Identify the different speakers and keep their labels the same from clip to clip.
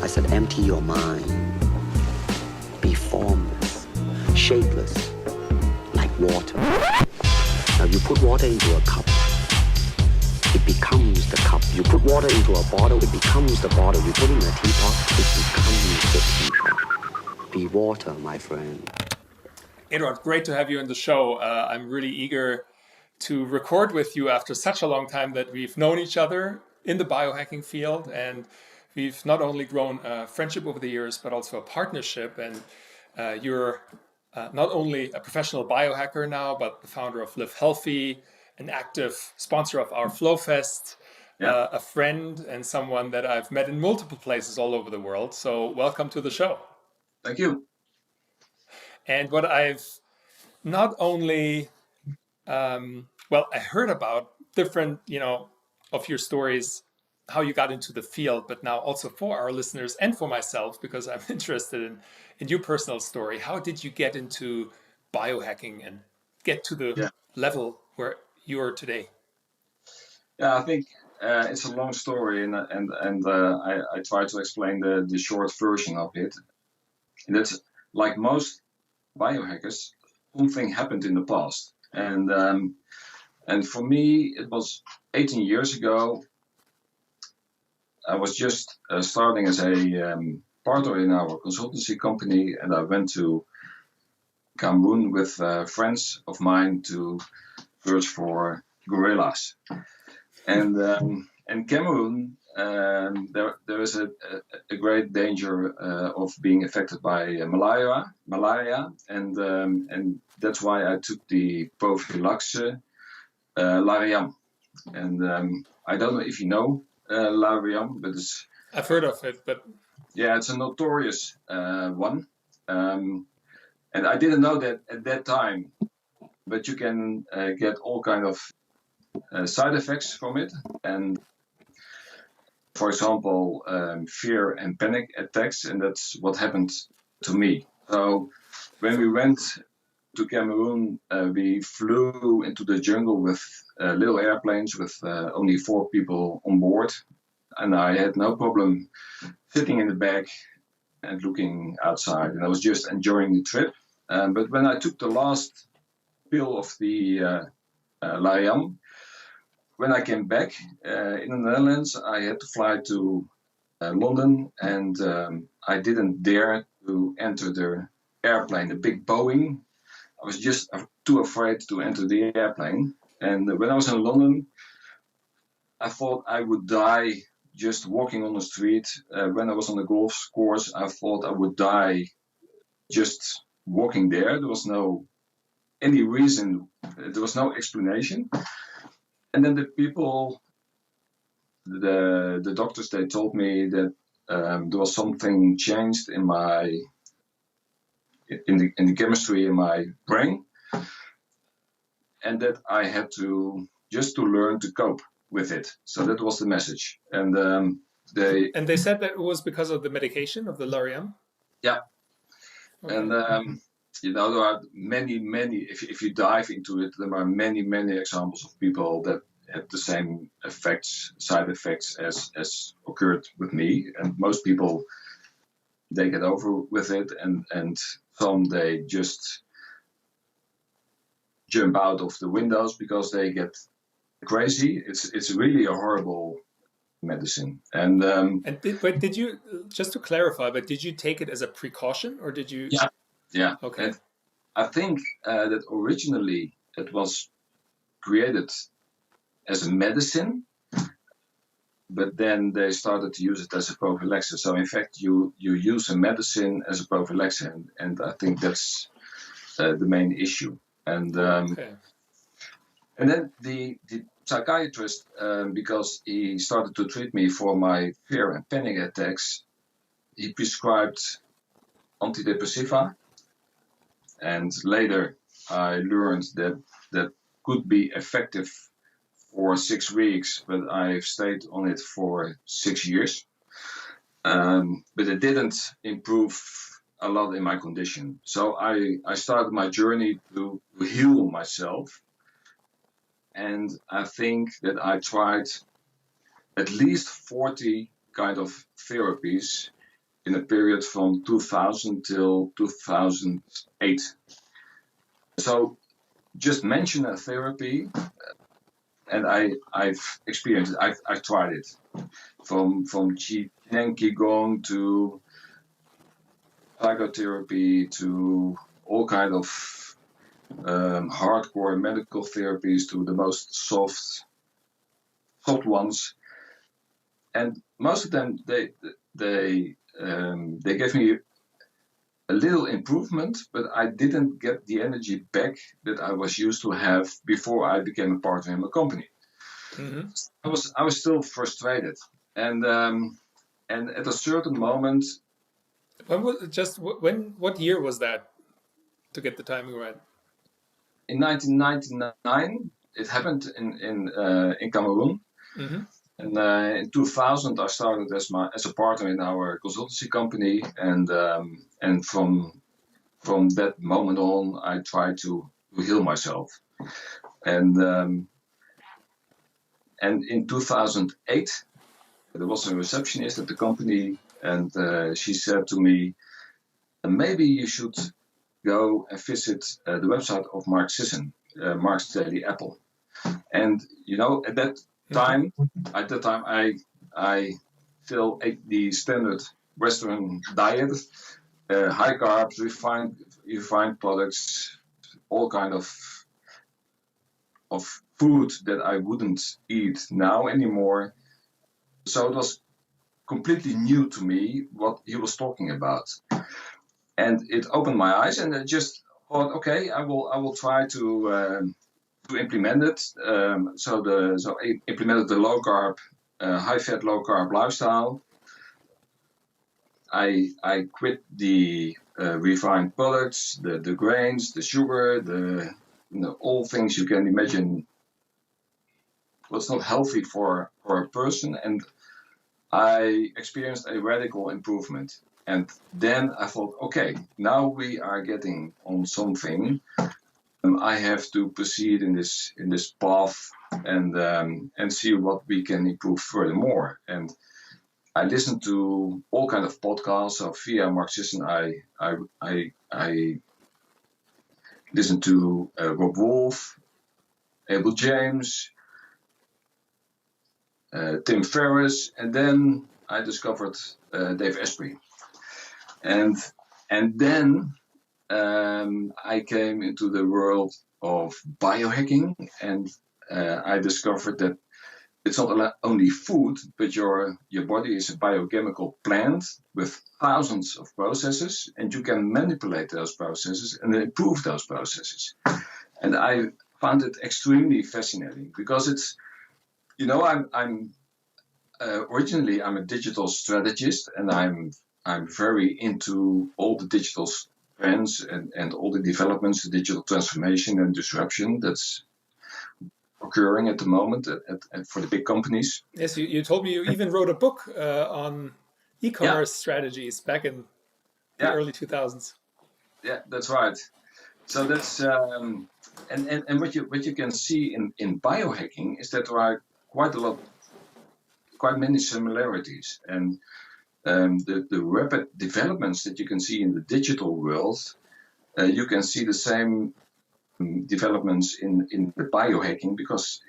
Speaker 1: said, empty your mind. Be formless, shapeless, like water. Now you put water into a cup, it becomes the cup. You put water into a bottle, it becomes the bottle. You put it in a teapot, it becomes the teapot. Be water, my friend.
Speaker 2: Eduard, great to have you on the show. I'm really eager to record with you after such a long time that we've known each other in the biohacking field, and we've not only grown a friendship over the years, but also a partnership. And you're not only a professional biohacker now, but the founder of Live Healthy, an active sponsor of our Flow Fest, a friend and someone that I've met in multiple places all over the world. So welcome to the show.
Speaker 3: Thank you.
Speaker 2: And what I've not only, I heard about different, of your stories, how you got into the field, but now also for our listeners and for myself, because I'm interested in your personal story. How did you get into biohacking and get to the level where you are today?
Speaker 3: Yeah, I think it's a long story, and I try to explain the short version of it. And that's like most biohackers, something happened in the past, and for me it was 18 years ago. I was just starting as a partner in our consultancy company, and I went to Cameroon with friends of mine to search for gorillas. And in Cameroon, there is a great danger of being affected by malaria, and that's why I took the prophylaxe Lariam. And I don't know if you know Lariam, but
Speaker 2: I've heard of it, but
Speaker 3: yeah, it's a notorious one. And I didn't know that at that time, but you can get all kind of side effects from it, and for example, fear and panic attacks, and that's what happened to me. So when we went to Cameroon, we flew into the jungle with little airplanes with only 4 people on board, and I had no problem sitting in the back and looking outside, and I was just enjoying the trip. But when I took the last pill of the Lariam, when I came back in the Netherlands, I had to fly to London, and I didn't dare to enter the airplane, the big Boeing. I was just too afraid to enter the airplane. And when I was in London, I thought I would die just walking on the street. When I was on the golf course, I thought I would die just walking there. There was no any reason. There was no explanation. And then the people, the doctors, they told me that there was something changed in the chemistry in my brain, and that I had to learn to cope with it. So that was the message. And
Speaker 2: they said that it was because of the medication of the Lariam.
Speaker 3: Yeah. Okay. And there are many. If you dive into it, there are many examples of people that had the same side effects as occurred with me. And most people, they get over with it, and some they just jump out of the windows because they get crazy. It's really a horrible medicine. And
Speaker 2: did you, just to clarify, but did you take it as a precaution, or did you?
Speaker 3: Yeah.
Speaker 2: Okay.
Speaker 3: And I think that originally it was created as a medicine, but then they started to use it as a prophylaxis. So in fact, you use a medicine as a prophylaxis, and I think that's the main issue. And
Speaker 2: okay.
Speaker 3: And then the psychiatrist, because he started to treat me for my fear and panic attacks, he prescribed antidepressiva. And later I learned that could be effective for 6 weeks, but I've stayed on it for 6 years. But it didn't improve a lot in my condition. So I started my journey to heal myself. And I think that I tried at least 40 kind of therapies in a period from 2000 till 2008. So just mention a therapy, and I've experienced it. I've tried it, from Qi and Qigong to psychotherapy to all kind of hardcore medical therapies to the most soft ones, and most of them they gave me a little improvement, but I didn't get the energy back that I was used to have before I became a partner in my company.
Speaker 2: Mm-hmm.
Speaker 3: I was still frustrated, and at a certain moment,
Speaker 2: What year was that, to get the timing right?
Speaker 3: in 1999, it happened in Cameroon.
Speaker 2: Mm-hmm.
Speaker 3: And in 2000, I started as a partner in our consultancy company, and from that moment on, I tried to heal myself. And in 2008, there was a receptionist at the company, and she said to me, maybe you should go and visit the website of Mark Sisson, Mark's Daily Apple. And at that time, I still ate the standard Western diet, high carbs, refined products, all kind of food that I wouldn't eat now anymore. So it was completely new to me what he was talking about, and it opened my eyes. And I just thought, okay, I will try to implement it. So I implemented the low carb, high fat, low carb lifestyle. I quit the refined products, the grains, the sugar, all things you can imagine what's not healthy for a person, and I experienced a radical improvement. And then I thought, okay, now we are getting on something. I have to proceed in this path and see what we can improve furthermore. And I listened to all kind of podcasts. So via Mark Sisson, I listened to Rob Wolf, Abel James, Tim Ferriss, and then I discovered Dave Asprey, and then I came into the world of biohacking, and I discovered that it's not only food, but your body is a biochemical plant with thousands of processes, and you can manipulate those processes and improve those processes. And I found it extremely fascinating because it's, I'm originally I'm a digital strategist, and I'm very into all the digital trends and all the developments, the digital transformation and disruption that's occurring at the moment for the big companies.
Speaker 2: Yes, you told me you even wrote a book on e-commerce strategies back in the early 2000s.
Speaker 3: Yeah, that's right. So that's and what you can see in biohacking is that there are quite many similarities, and the rapid developments that you can see in the digital world, you can see the same developments in the biohacking, because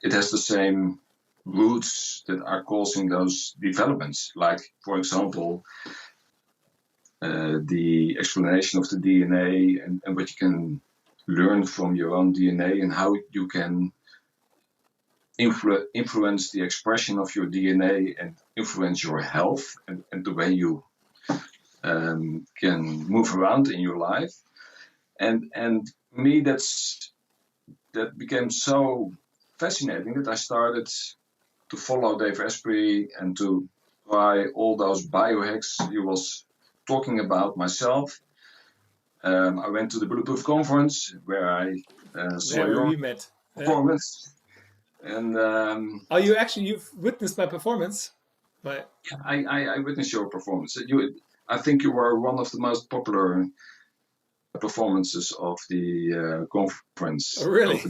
Speaker 3: it has the same roots that are causing those developments. Like, for example, the explanation of the DNA and what you can learn from your own DNA, and how you can influence the expression of your DNA and influence your health and the way you can move around in your life. And me, that became so fascinating that I started to follow Dave Asprey and to try all those biohacks he was talking about myself. I went to the Bulletproof conference where I saw your performance. And
Speaker 2: you've witnessed my performance.
Speaker 3: I witnessed your performance. I think you were one of the most popular performances of the conference.
Speaker 2: Oh, really?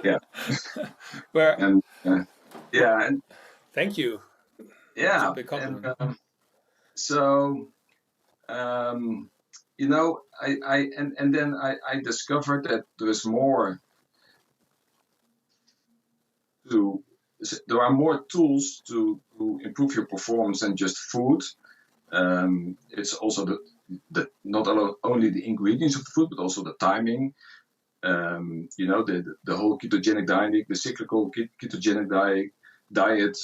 Speaker 3: Yeah.
Speaker 2: And
Speaker 3: and
Speaker 2: thank you. It's a
Speaker 3: Yeah,
Speaker 2: big
Speaker 3: and
Speaker 2: compliment.
Speaker 3: so and then I discovered that there's more to there are more tools to improve your performance than just food. It's also the not only the ingredients of the food, but also the timing. The whole ketogenic diet, the cyclical ketogenic diet,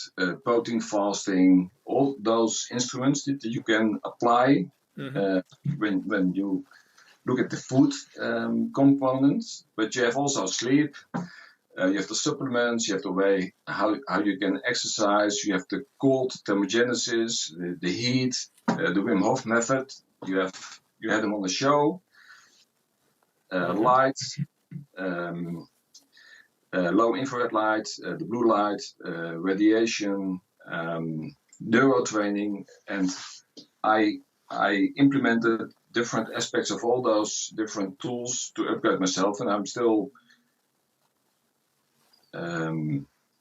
Speaker 3: protein fasting, all those instruments that you can apply
Speaker 2: Hmm.
Speaker 3: uh, when you look at the food components. But you have also sleep. You have the supplements, you have the way how you can exercise, you have the cold thermogenesis, the heat, the Wim Hof method. You had them on the show.
Speaker 2: Hmm.
Speaker 3: Light, um, low infrared light, the blue light, radiation, neuro training, and I implemented different aspects of all those different tools to upgrade myself, and I'm still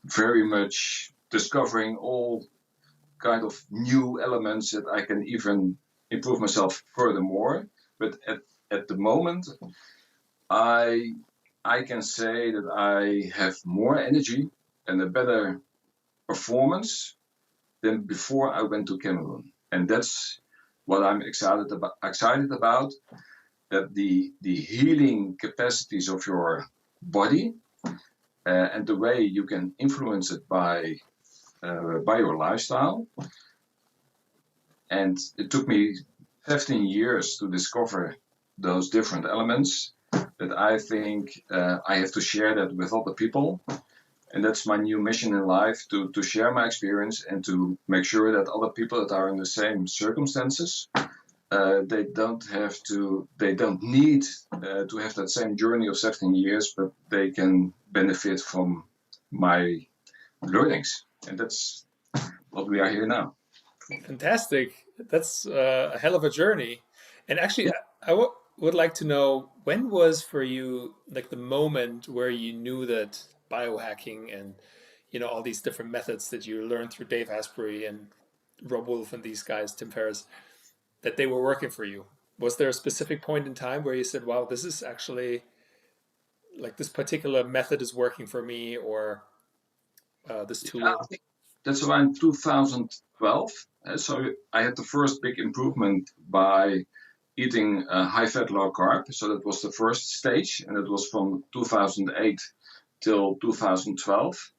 Speaker 3: very much discovering all kind of new elements that I can even improve myself furthermore. But at the moment, I I can say that I have more energy and a better performance than before I went to Cameroon, and that's what I'm excited about. That the healing capacities of your body and the way you can influence it by your lifestyle. And it took me 15 years to discover those different elements that I think I have to share that with other people. And that's my new mission in life, to share my experience and to make sure that other people that are in the same circumstances, they don't need to have that same journey of 17 years, but they can benefit from my learnings. And that's what we are here now.
Speaker 2: Fantastic. That's a hell of a journey. And actually,
Speaker 3: Yeah.
Speaker 2: would like to know, when was for you like the moment where you knew that biohacking and all these different methods that you learned through Dave Asprey and Rob Wolf and these guys, Tim Ferriss, that they were working for you? Was there a specific point in time where you said, "Wow, this is actually like this particular method is working for me," or this
Speaker 3: Yeah, I
Speaker 2: tool?
Speaker 3: think that's around 2012. So I had the first big improvement by eating high fat, low carb. So that was the first stage, and it was from 2008 till 2012.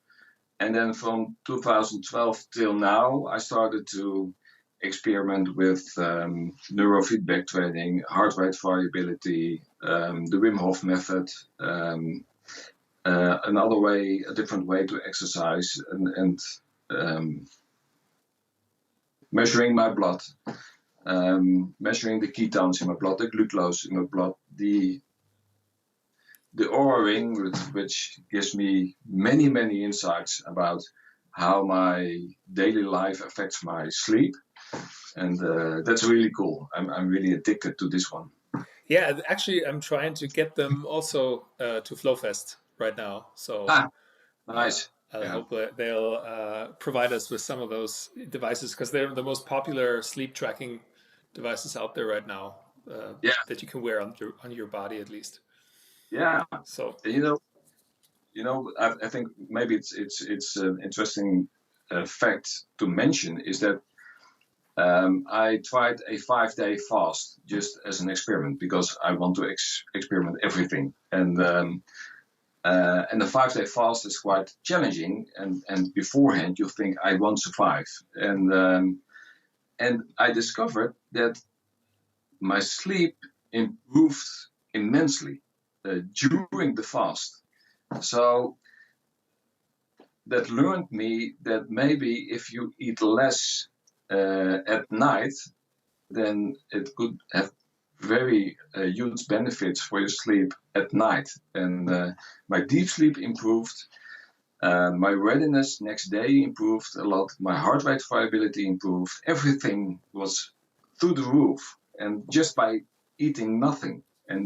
Speaker 3: And then from 2012 till now, I started to experiment with neurofeedback training, heart rate variability, the Wim Hof method, another way, a different way to exercise, and measuring my blood, measuring the ketones in my blood, the glucose in my blood, the Aura ring, which gives me many insights about how my daily life affects my sleep, and that's really cool. I'm really addicted to this one.
Speaker 2: Yeah, actually, I'm trying to get them also to Flowfest right now. So
Speaker 3: Ah,
Speaker 2: uh,
Speaker 3: nice.
Speaker 2: I
Speaker 3: Yeah,
Speaker 2: hope that they'll provide us with some of those devices because they're the most popular sleep tracking devices out there right now
Speaker 3: yeah,
Speaker 2: that you can wear on your body at least.
Speaker 3: yeah.
Speaker 2: So
Speaker 3: And I think maybe it's an interesting fact to mention is that I tried a 5-day fast just as an experiment because I want to experiment everything. And the 5-day fast is quite challenging. And beforehand, you think I won't survive. And I discovered that my sleep improved immensely during the fast. So that learned me that maybe if you eat less at night, then it could have very huge benefits for your sleep at night. And my deep sleep improved. My readiness next day improved a lot. My heart rate variability improved. Everything was through the roof, and just by eating nothing. And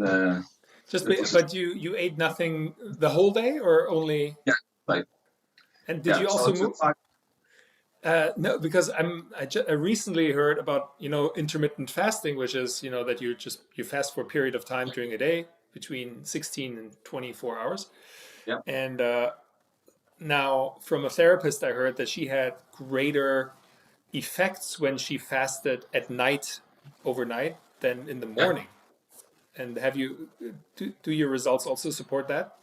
Speaker 2: just
Speaker 3: that was
Speaker 2: but you ate nothing the whole day or only?
Speaker 3: yeah, like
Speaker 2: And did
Speaker 3: yeah.
Speaker 2: you
Speaker 3: So
Speaker 2: also
Speaker 3: it's
Speaker 2: move? No, because I recently heard about, intermittent fasting, which is, that you fast for a period of time during a day between 16 and 24 hours.
Speaker 3: Yeah.
Speaker 2: And now from a therapist, I heard that she had greater effects when she fasted at night, overnight, than in the
Speaker 3: Yeah.
Speaker 2: morning. And do your results also support that?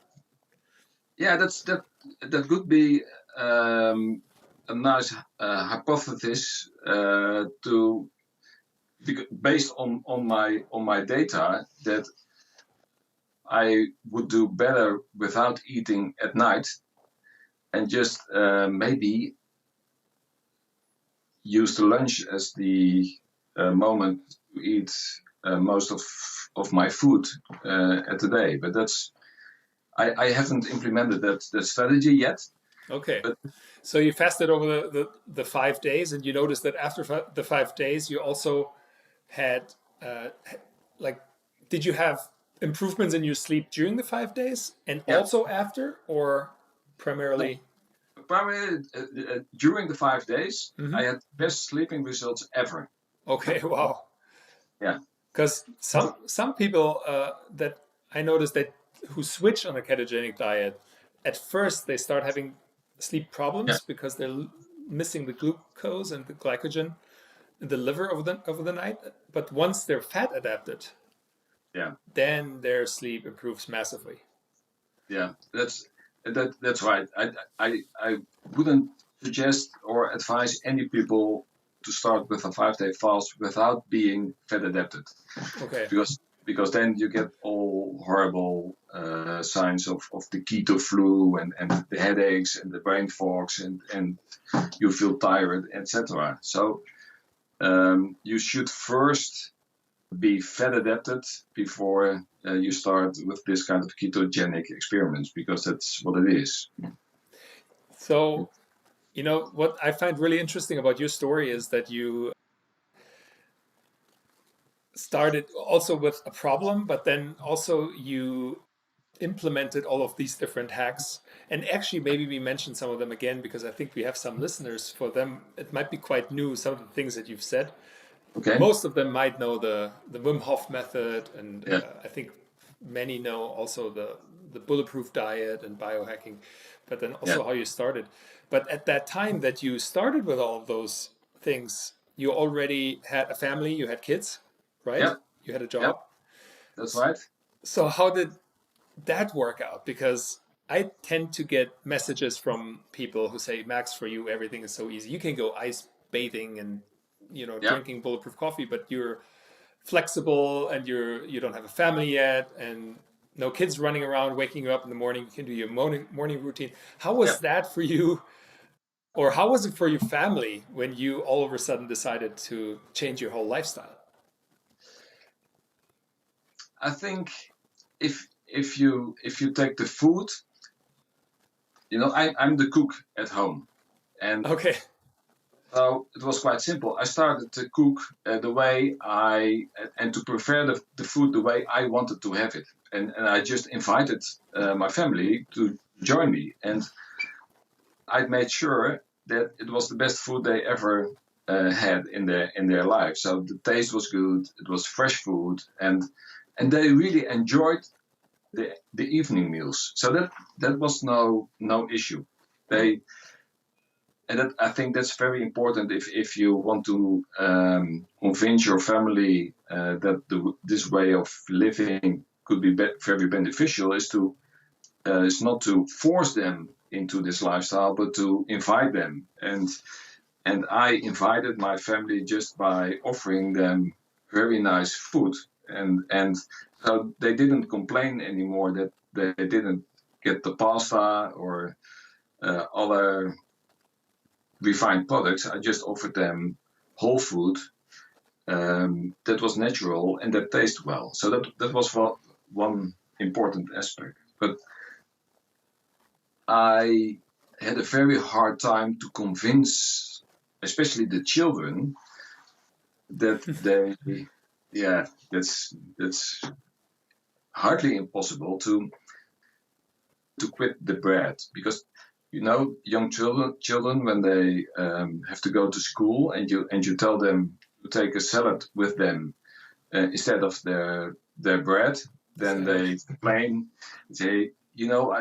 Speaker 3: Yeah, that could be a nice hypothesis to based on my data that I would do better without eating at night and just maybe use the lunch as the moment to eat most of my food at the day. But I haven't implemented that strategy yet.
Speaker 2: Okay.
Speaker 3: But
Speaker 2: So you fasted over the 5 days, and you noticed that after the 5 days, you also had, like, did you have improvements in your sleep during the 5 days and
Speaker 3: yeah,
Speaker 2: also after, or primarily?
Speaker 3: primarily during the 5 days, I
Speaker 2: Mhm.
Speaker 3: had best sleeping results ever.
Speaker 2: Okay, wow.
Speaker 3: Yeah,
Speaker 2: Because some people that I noticed that who switch on a ketogenic diet, at first they start having sleep
Speaker 3: yeah,
Speaker 2: problems because they're missing the glucose and the glycogen in the liver over the night. But once they're fat adapted,
Speaker 3: yeah,
Speaker 2: then their sleep improves massively.
Speaker 3: yeah. That's right. I wouldn't suggest or advise any people to start with a 5 day fast without being fat adapted,
Speaker 2: Okay.
Speaker 3: because then you get all horrible signs of the keto flu and the headaches and the brain fogs and you feel tired, etc. So you should first be fat adapted before you start with this kind of ketogenic experiments, because that's what it is.
Speaker 2: So, what I find really interesting about your story is that you started also with a problem, but then also you implemented all of these different hacks. And actually, maybe we mention some of them again because I think we have some listeners. For them, it might be quite new, some of the things that you've said.
Speaker 3: Okay.
Speaker 2: Most of them might know the Wim Hof method, and
Speaker 3: Yeah.
Speaker 2: I think many know also the bulletproof diet and biohacking, but then
Speaker 3: Yeah.
Speaker 2: also how you started. But at that time that you started with all of those things, you already had a family, you had kids, right?
Speaker 3: Yeah.
Speaker 2: You had a
Speaker 3: Yeah.
Speaker 2: job.
Speaker 3: That's right.
Speaker 2: So how did that work out? Because I tend to get messages from people who say, Max, for you, everything is so easy. You can go ice bathing and,
Speaker 3: Yeah.
Speaker 2: drinking bulletproof coffee, but you're flexible and you don't have a family yet and no kids running around waking you up in the morning. You can do your morning routine. How
Speaker 3: Yeah.
Speaker 2: was that for you? Or how was it for your family when you all of a sudden decided to change your whole lifestyle?
Speaker 3: I think if you take the food, I'm the cook at home, and
Speaker 2: Okay.
Speaker 3: so it was quite simple. I started to cook the way and to prepare the food the way I wanted to have it. And I just invited my family to join me. And I made sure that it was the best food they ever had in their life. So the taste was good, it was fresh food, and they really enjoyed the evening meals. So that was no issue. They And I think that's very important if you want to convince your family that this way of living could be very beneficial, is not to force them into this lifestyle, but to invite them. And I invited my family just by offering them very nice food, and so they didn't complain anymore that they didn't get the pasta or other refined products. I just offered them whole food that was natural and that tastes well. So that was one important aspect. But I had a very hard time to convince, especially the children, that that's hardly impossible to quit the bread, because you know, young children when they have to go to school, and you tell them to take a salad with them instead of their bread, then they complain. Say, you know,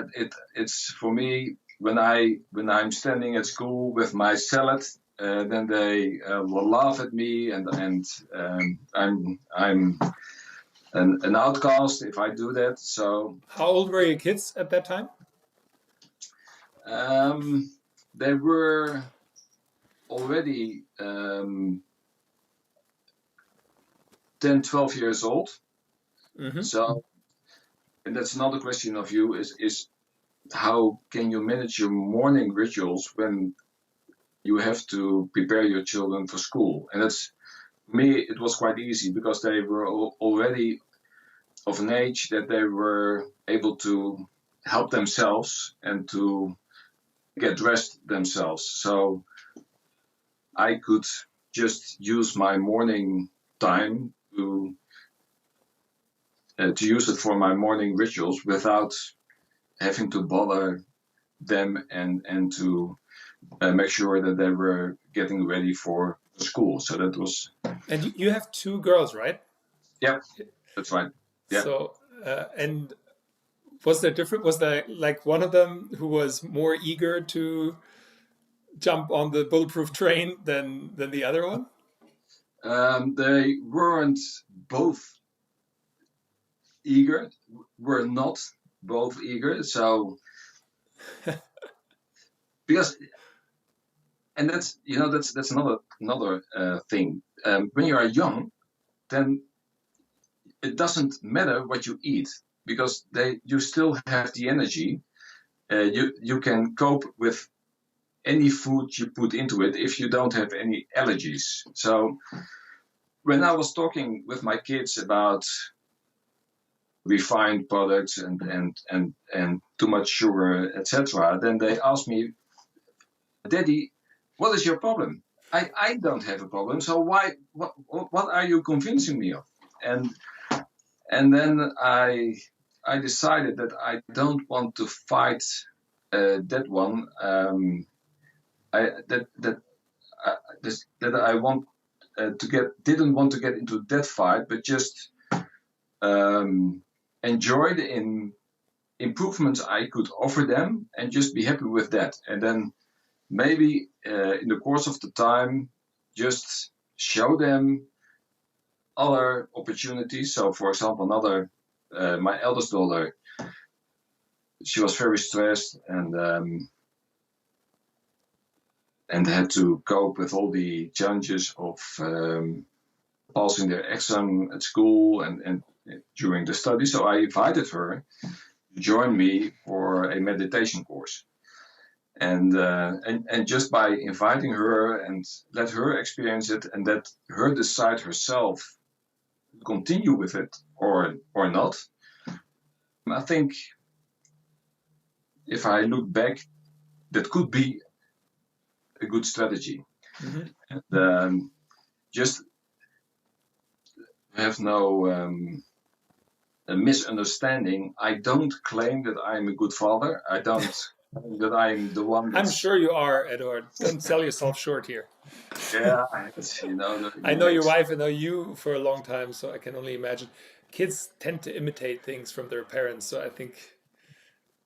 Speaker 3: it's for me when I'm standing at school with my salad, then they will laugh at me, and I'm an outcast if I do that. So
Speaker 2: How old were your kids at that time?
Speaker 3: they were already 10, 12 years old.
Speaker 2: Mm-hmm.
Speaker 3: So, and that's another question of you is how can you manage your morning rituals when you have to prepare your children for school? And that's me, it was quite easy because they were already of an age that they were able to help themselves and to get dressed themselves. So I could just use my morning time to use it for my morning rituals without having to bother them and to make sure that they were getting ready for school. So that was.
Speaker 2: And you have two girls, right?
Speaker 3: Yeah, that's right. Yeah.
Speaker 2: So, and was there different? Was there like one of them who was more eager to jump on the bulletproof train than the other one?
Speaker 3: They weren't both eager. Were not both eager. So because, and that's that's another thing. When you are young, then it doesn't matter what you eat because you still have the energy. You can cope with any food you put into it if you don't have any allergies. So when I was talking with my kids about refined products and too much sugar, etc., then they asked me, "Daddy, what is your problem? I don't have a problem. So what are you convincing me of?" And then I decided that I don't want to fight that one. That I want didn't want to get into that fight, but just enjoy the improvements I could offer them and just be happy with that. And then maybe in the course of the time, just show them other opportunities. So, for example, my eldest daughter, she was very stressed and had to cope with all the challenges of passing their exam at school and during the study. So I invited her to join me for a meditation course. And just by inviting her and let her experience it and let her decide herself to continue with it or not, I think if I look back, that could be a good strategy. Mm-hmm. And just have no a misunderstanding. I don't claim that I'm a good father. I don't claim that I'm the one.
Speaker 2: I'm sure you are, Eduard. Don't sell yourself short here.
Speaker 3: Yeah,
Speaker 2: I know your wife. I know you for a long time, so I can only imagine. Kids tend to imitate things from their parents, so I think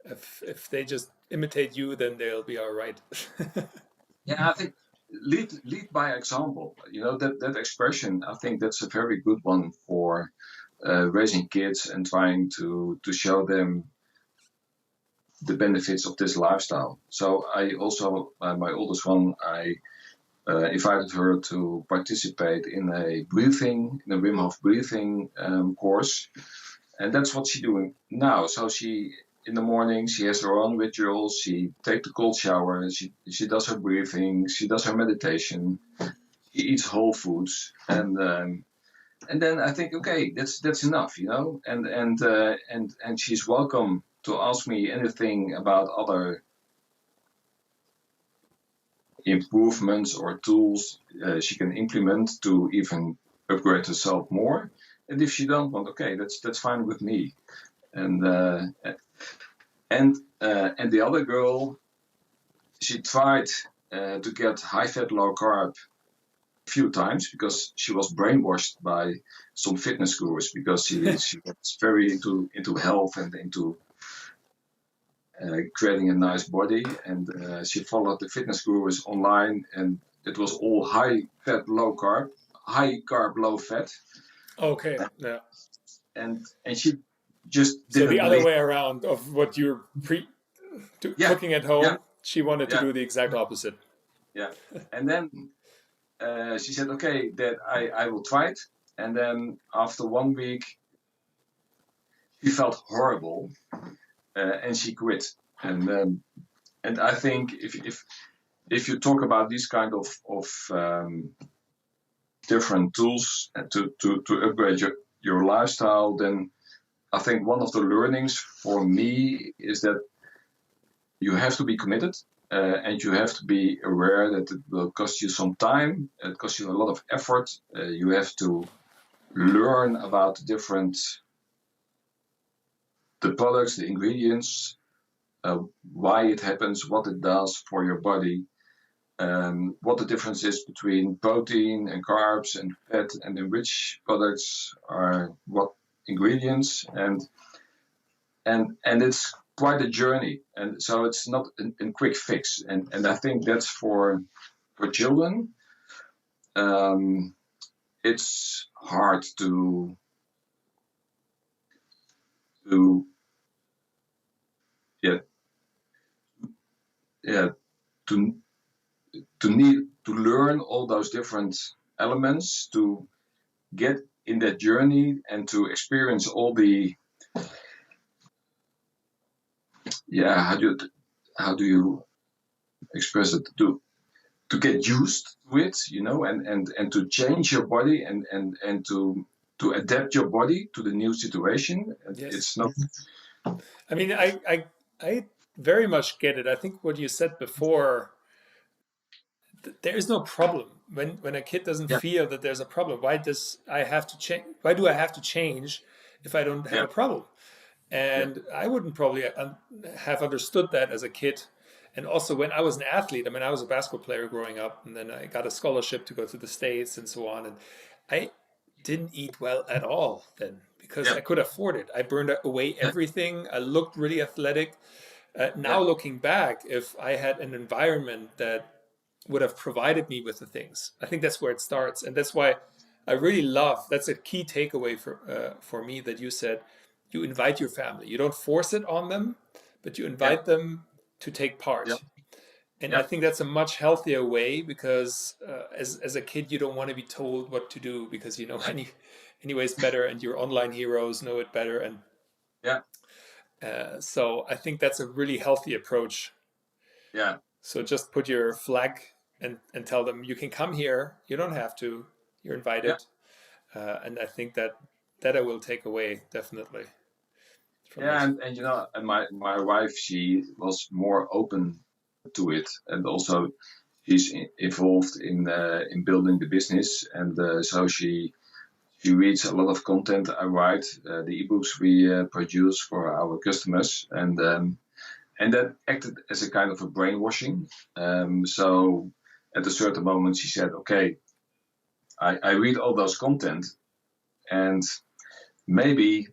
Speaker 2: if they just imitate you, then they'll be all right.
Speaker 3: Yeah, I think lead by example. You know, that expression, I think that's a very good one for raising kids and trying to show them the benefits of this lifestyle. So I also, my oldest one, I invited her to participate in a Wim Hof breathing course. And that's what she's doing now. So in the morning, she has her own rituals. She takes the cold shower. She does her breathing. She does her meditation. She eats whole foods, and then I think, okay, that's enough, you know. And she's welcome to ask me anything about other improvements or tools she can implement to even upgrade herself more. And if she don't want, okay, that's fine with me. And the other girl, she tried to get high fat, low carb a few times because she was brainwashed by some fitness gurus because she was very into health and into creating a nice body, and she followed the fitness gurus online, and it was all high fat, low carb, low fat,
Speaker 2: Okay. Yeah.
Speaker 3: and she just
Speaker 2: So
Speaker 3: didn't
Speaker 2: the other
Speaker 3: believe.
Speaker 2: way around of what you're
Speaker 3: Yeah,
Speaker 2: cooking at home,
Speaker 3: yeah,
Speaker 2: she wanted to
Speaker 3: yeah,
Speaker 2: do the exact opposite.
Speaker 3: yeah. And then she said, "Okay, that I will try it." And then after 1 week, she felt horrible, and she quit. And I think if you talk about these kind of different tools to upgrade your lifestyle, then I think one of the learnings for me is that you have to be committed, and you have to be aware that it will cost you some time, it costs you a lot of effort. You have to learn about the products, the ingredients, why it happens, what it does for your body, what the difference is between protein and carbs and fat, and in which products are what ingredients, and it's quite a journey, and so it's not a quick fix, and I think that's for children. It's hard to yeah yeah to need to learn all those different elements to get in that journey and to experience all the how do you express it, to get used to it, and to change your body, and to adapt your body to the new situation.
Speaker 2: Yes.
Speaker 3: It's not.
Speaker 2: I mean, I very much get it. I think what you said before, there is no problem when a kid doesn't
Speaker 3: Yeah,
Speaker 2: feel that there's a problem. Why does I have to change? Why do I have to change if I don't have
Speaker 3: yeah,
Speaker 2: a problem?
Speaker 3: yeah,
Speaker 2: And I wouldn't probably have understood that as a kid. And also when I was an athlete, I mean, I was a basketball player growing up, and then I got a scholarship to go to the States and so on. And I didn't eat well at all then because
Speaker 3: yeah,
Speaker 2: I could afford it. I burned away
Speaker 3: yeah,
Speaker 2: everything. I looked really athletic. Now
Speaker 3: yeah,
Speaker 2: looking back, if I had an environment that would have provided me with the things, I think that's where it starts, and that's why I really love. That's a key takeaway for me that you said. You invite your family. You don't force it on them, but you
Speaker 3: yeah,
Speaker 2: invite them to take
Speaker 3: yeah,
Speaker 2: part. And I
Speaker 3: yeah,
Speaker 2: think that's a much healthier way because as a kid, you don't want to be told what to do because you know anyways better, and your online heroes know it better. And
Speaker 3: yeah,
Speaker 2: so I think that's a really healthy approach.
Speaker 3: yeah,
Speaker 2: So just put your flag and tell them you can come here. You don't have to. You're
Speaker 3: yeah,
Speaker 2: invited. And I think that I will take away definitely from
Speaker 3: yeah.
Speaker 2: it.
Speaker 3: And my wife, she was more open to it, and also she's involved in building the business, and so she reads a lot of content I write, the ebooks we produce for our customers, and that acted as a kind of a brainwashing. So at a certain moment, she said, "Okay, I read all those content, and maybe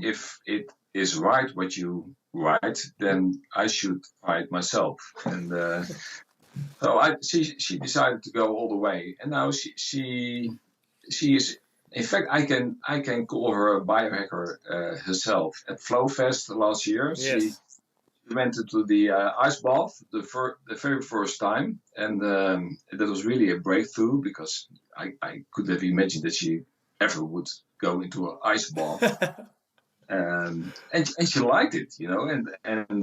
Speaker 3: if it is right what you write, then I should try it myself." And so she decided to go all the way, and now she is. In fact, I can call her a biohacker herself. At Flowfest last year, she
Speaker 2: Yes.
Speaker 3: went into the ice bath the very first time, and that was really a breakthrough because I could have imagined that she ever would go into an ice bath, and she liked it, and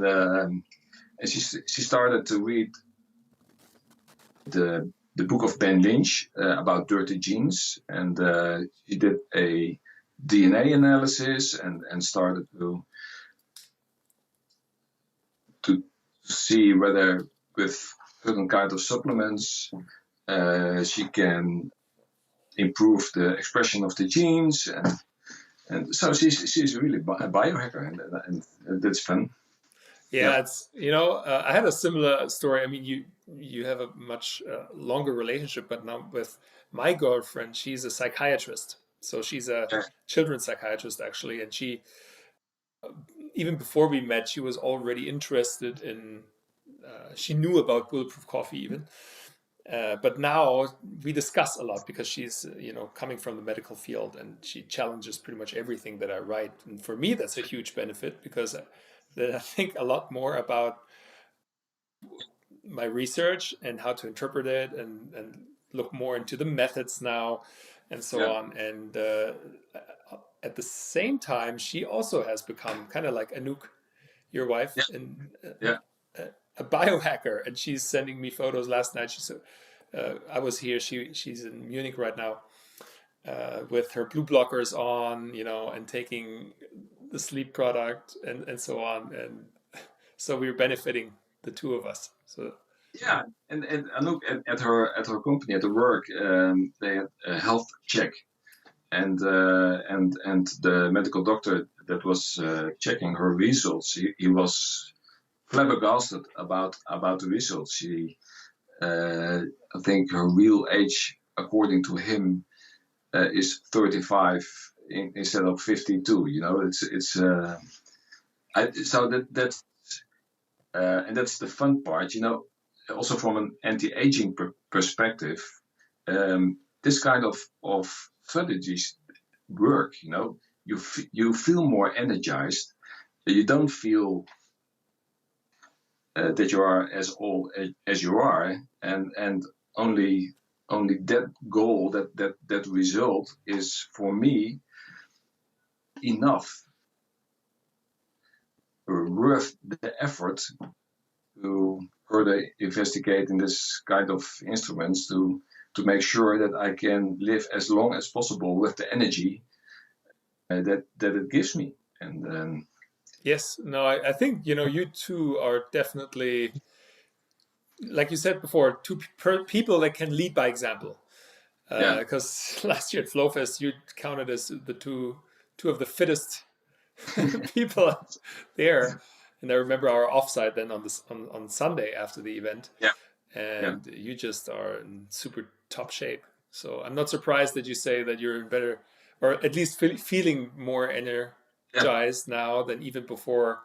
Speaker 3: she started to read the book of Ben Lynch about dirty genes, and she did a DNA analysis and started to see whether with certain kind of supplements she can improve the expression of the genes, and so she's really a biohacker, and that's fun.
Speaker 2: Yeah, it's I had a similar story. I mean, you have a much longer relationship, but now with my girlfriend, she's a psychiatrist. So she's a
Speaker 3: Yeah,
Speaker 2: children's psychiatrist actually, and she even before we met, she was already interested in. She knew about bulletproof coffee even, but now we discuss a lot because she's coming from the medical field and she challenges pretty much everything that I write. And for me, that's a huge benefit because that I think a lot more about my research and how to interpret it and look more into the methods now and so
Speaker 3: yeah,
Speaker 2: on. And at the same time, she also has become kind of like Anouk, your wife,
Speaker 3: yeah,
Speaker 2: and
Speaker 3: yeah,
Speaker 2: a biohacker. And she's sending me photos last night. She said, I was here. She's in Munich right now with her blue blockers on, and taking the sleep product and so on. And so we're benefiting, the two of us. So
Speaker 3: yeah. And look at her company at the work, they had a health check, and the medical doctor that was checking her results, he was flabbergasted about the results. I think her real age, according to him, is 35 instead of 52. So that's and that's the fun part. Also from an anti-aging perspective, this kind of strategies work. You feel more energized. You don't feel that you are as old as you are, and only that goal, that result is for me enough, worth the effort to further investigate in this kind of instruments to make sure that I can live as long as possible with the energy that it gives me. And
Speaker 2: yes, no, I think you two are definitely, like you said before, two people that can lead by example.
Speaker 3: yeah,
Speaker 2: Because last year at Flowfest, you counted as the two of the fittest people there. And I remember our offsite then on Sunday after the event,
Speaker 3: yeah, yeah,
Speaker 2: and you just are in super top shape. So I'm not surprised that you say that you're in better, or at least feeling more
Speaker 3: yeah,
Speaker 2: energized now than even before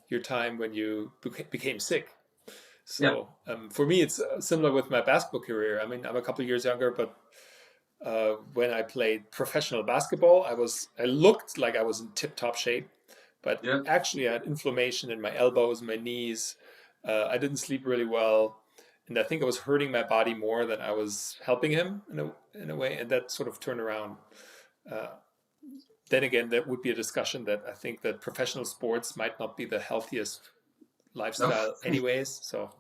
Speaker 2: your time when you became sick.
Speaker 3: yeah,
Speaker 2: So for me, it's similar with my basketball career. I mean, I'm a couple of years younger, but when I played professional basketball, I looked like I was in tip-top shape, but
Speaker 3: yeah,
Speaker 2: actually I had inflammation in my elbows, my knees. I didn't sleep really well, and I think I was hurting my body more than I was helping him in a way, and that sort of turned around. Uh, then again, that would be a discussion that I think that professional sports might not be the healthiest
Speaker 3: no,
Speaker 2: lifestyle, anyways. So,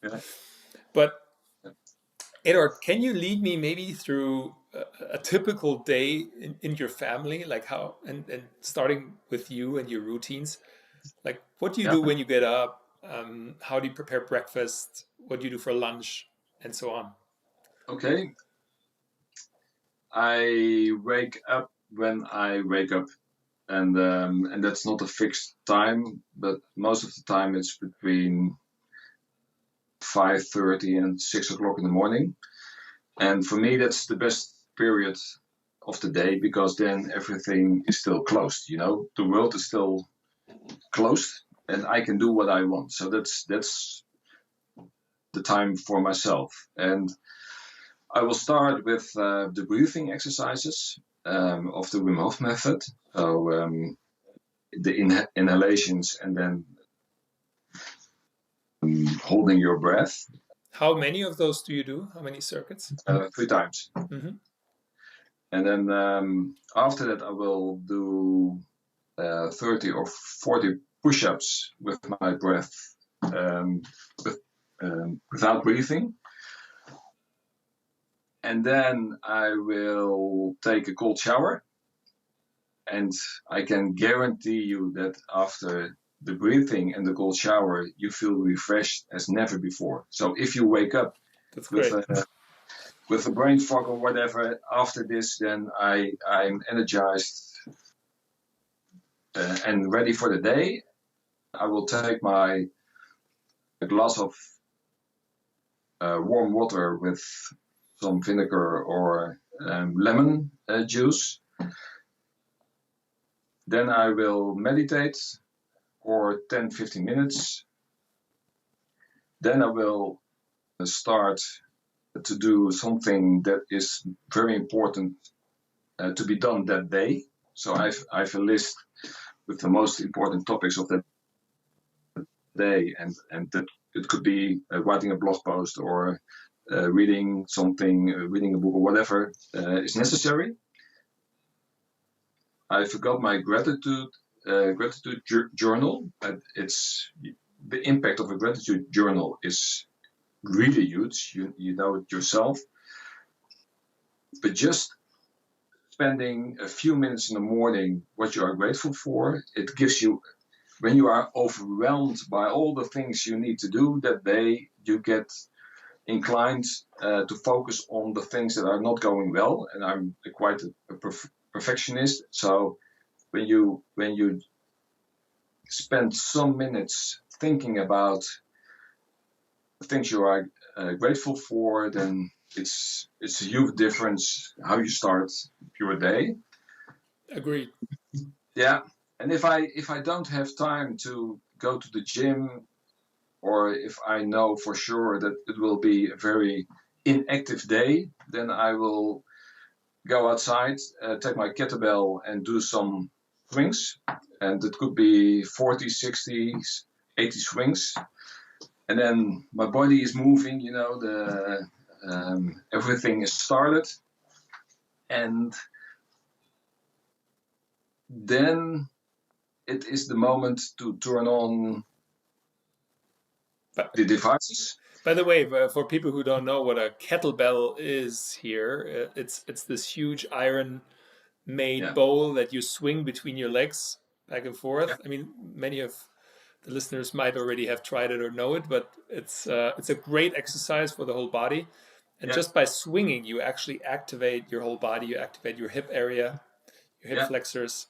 Speaker 3: yeah,
Speaker 2: but Eduard, can you lead me maybe through a typical day in your family, like how, and starting with you and your routines? Like, what do you
Speaker 3: yeah.
Speaker 2: do when you get up? How do you prepare breakfast? What do you do for lunch? And so on.
Speaker 3: Okay, I wake up when I wake up, and that's not a fixed time, but most of the time it's between 5:30 and 6 o'clock in the morning. And for me, that's the best period of the day because then everything is still closed. The world is still closed, and I can do what I want. So that's the time for myself. And I will start with the breathing exercises of the Wim Hof method. So the inhalations and then holding your breath
Speaker 2: How many of those do you do? How many circuits?
Speaker 3: 3 times.
Speaker 2: Hmm.
Speaker 3: And then after that, I will do 30 or 40 push-ups with my breath, without breathing. And then I will take a cold shower. And I can guarantee you that after the breathing and the cold shower, you feel refreshed as never before. So if you wake up
Speaker 2: That's
Speaker 3: with
Speaker 2: great.
Speaker 3: a brain fog or whatever after this, then I'm energized and ready for the day. I will take a glass of warm water with some vinegar or lemon juice. Then I will meditate for 10-15 minutes. Then I will start to do something that is very important to be done that day. So I've a list with the most important topics of that day, and that it could be writing a blog post or reading something, reading a book or whatever is necessary. I forgot my gratitude journal. It's the impact of a gratitude journal is really huge. You know it yourself. But just spending a few minutes in the morning, what you are grateful for, it gives you, when you are overwhelmed by all the things you need to do that day, you get inclined to focus on the things that are not going well. And I'm quite a perfectionist. So when you spend some minutes thinking about the things you are grateful for, then it's a huge difference how you start your day.
Speaker 2: Agreed.
Speaker 3: Yeah, and if I don't have time to go to the gym, or if I know for sure that it will be a very inactive day, then I will go outside, take my kettlebell and do some swings. And it could be 40, 60, 80 swings. And then my body is moving, everything is started. And then it is the moment to turn on the devices.
Speaker 2: By the way, for people who don't know what a kettlebell is here, it's this huge iron-made bowl that you swing between your legs back and forth.
Speaker 3: Yeah.
Speaker 2: I mean, many of the listeners might already have tried it or know it, but it's a great exercise for the whole body. And just by swinging, you actually activate your whole body. You activate your hip area, your hip flexors,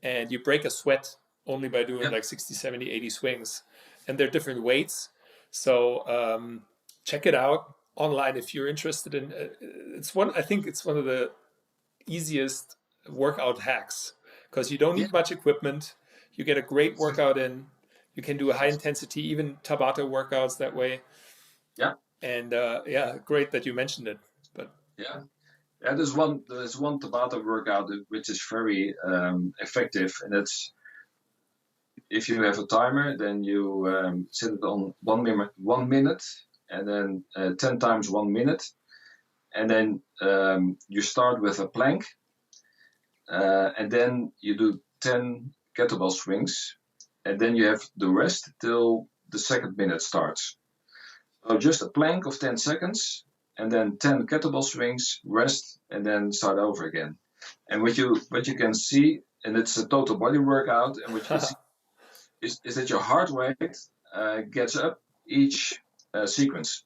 Speaker 2: and you break a sweat only by doing like 60, 70, 80 swings. And they're different weights. So check it out online if you're interested in. I think it's one of the easiest workout hacks because you don't need much equipment. You get a great workout in. You can do a high intensity, even Tabata workouts that way.
Speaker 3: Yeah.
Speaker 2: And great that you mentioned it. But
Speaker 3: there's one Tabata workout which is very effective, and that's if you have a timer, then you set it on 1 minute, and then 10 times 1 minute, and then you start with a plank, and then you do 10 kettlebell swings, and then you have the rest till the second minute starts. So just a plank of 10 seconds, and then 10 kettlebell swings, rest, and then start over again. And what you can see, and it's a total body workout, and what you can see is that your heart rate gets up each sequence.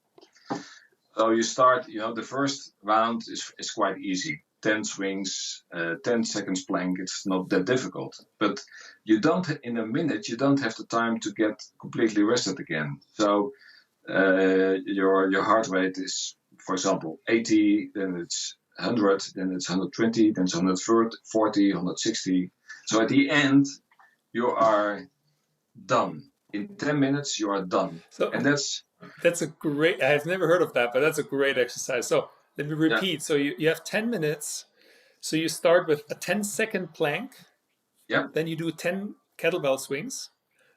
Speaker 3: So you start, the first round is quite easy. 10 swings, 10 seconds plank, it's not that difficult. But in a minute, you don't have the time to get completely rested again. So your heart rate is, for example, 80, then it's 100, then it's 120, then it's 140, 160. So at the end, you are done. In 10 minutes, you are done.
Speaker 2: So,
Speaker 3: and that's
Speaker 2: a great, I've never heard of that, but that's a great exercise. So let me repeat. Yeah. So you have 10 minutes. So you start with a 10-second plank.
Speaker 3: Yeah.
Speaker 2: Then you do 10 kettlebell swings.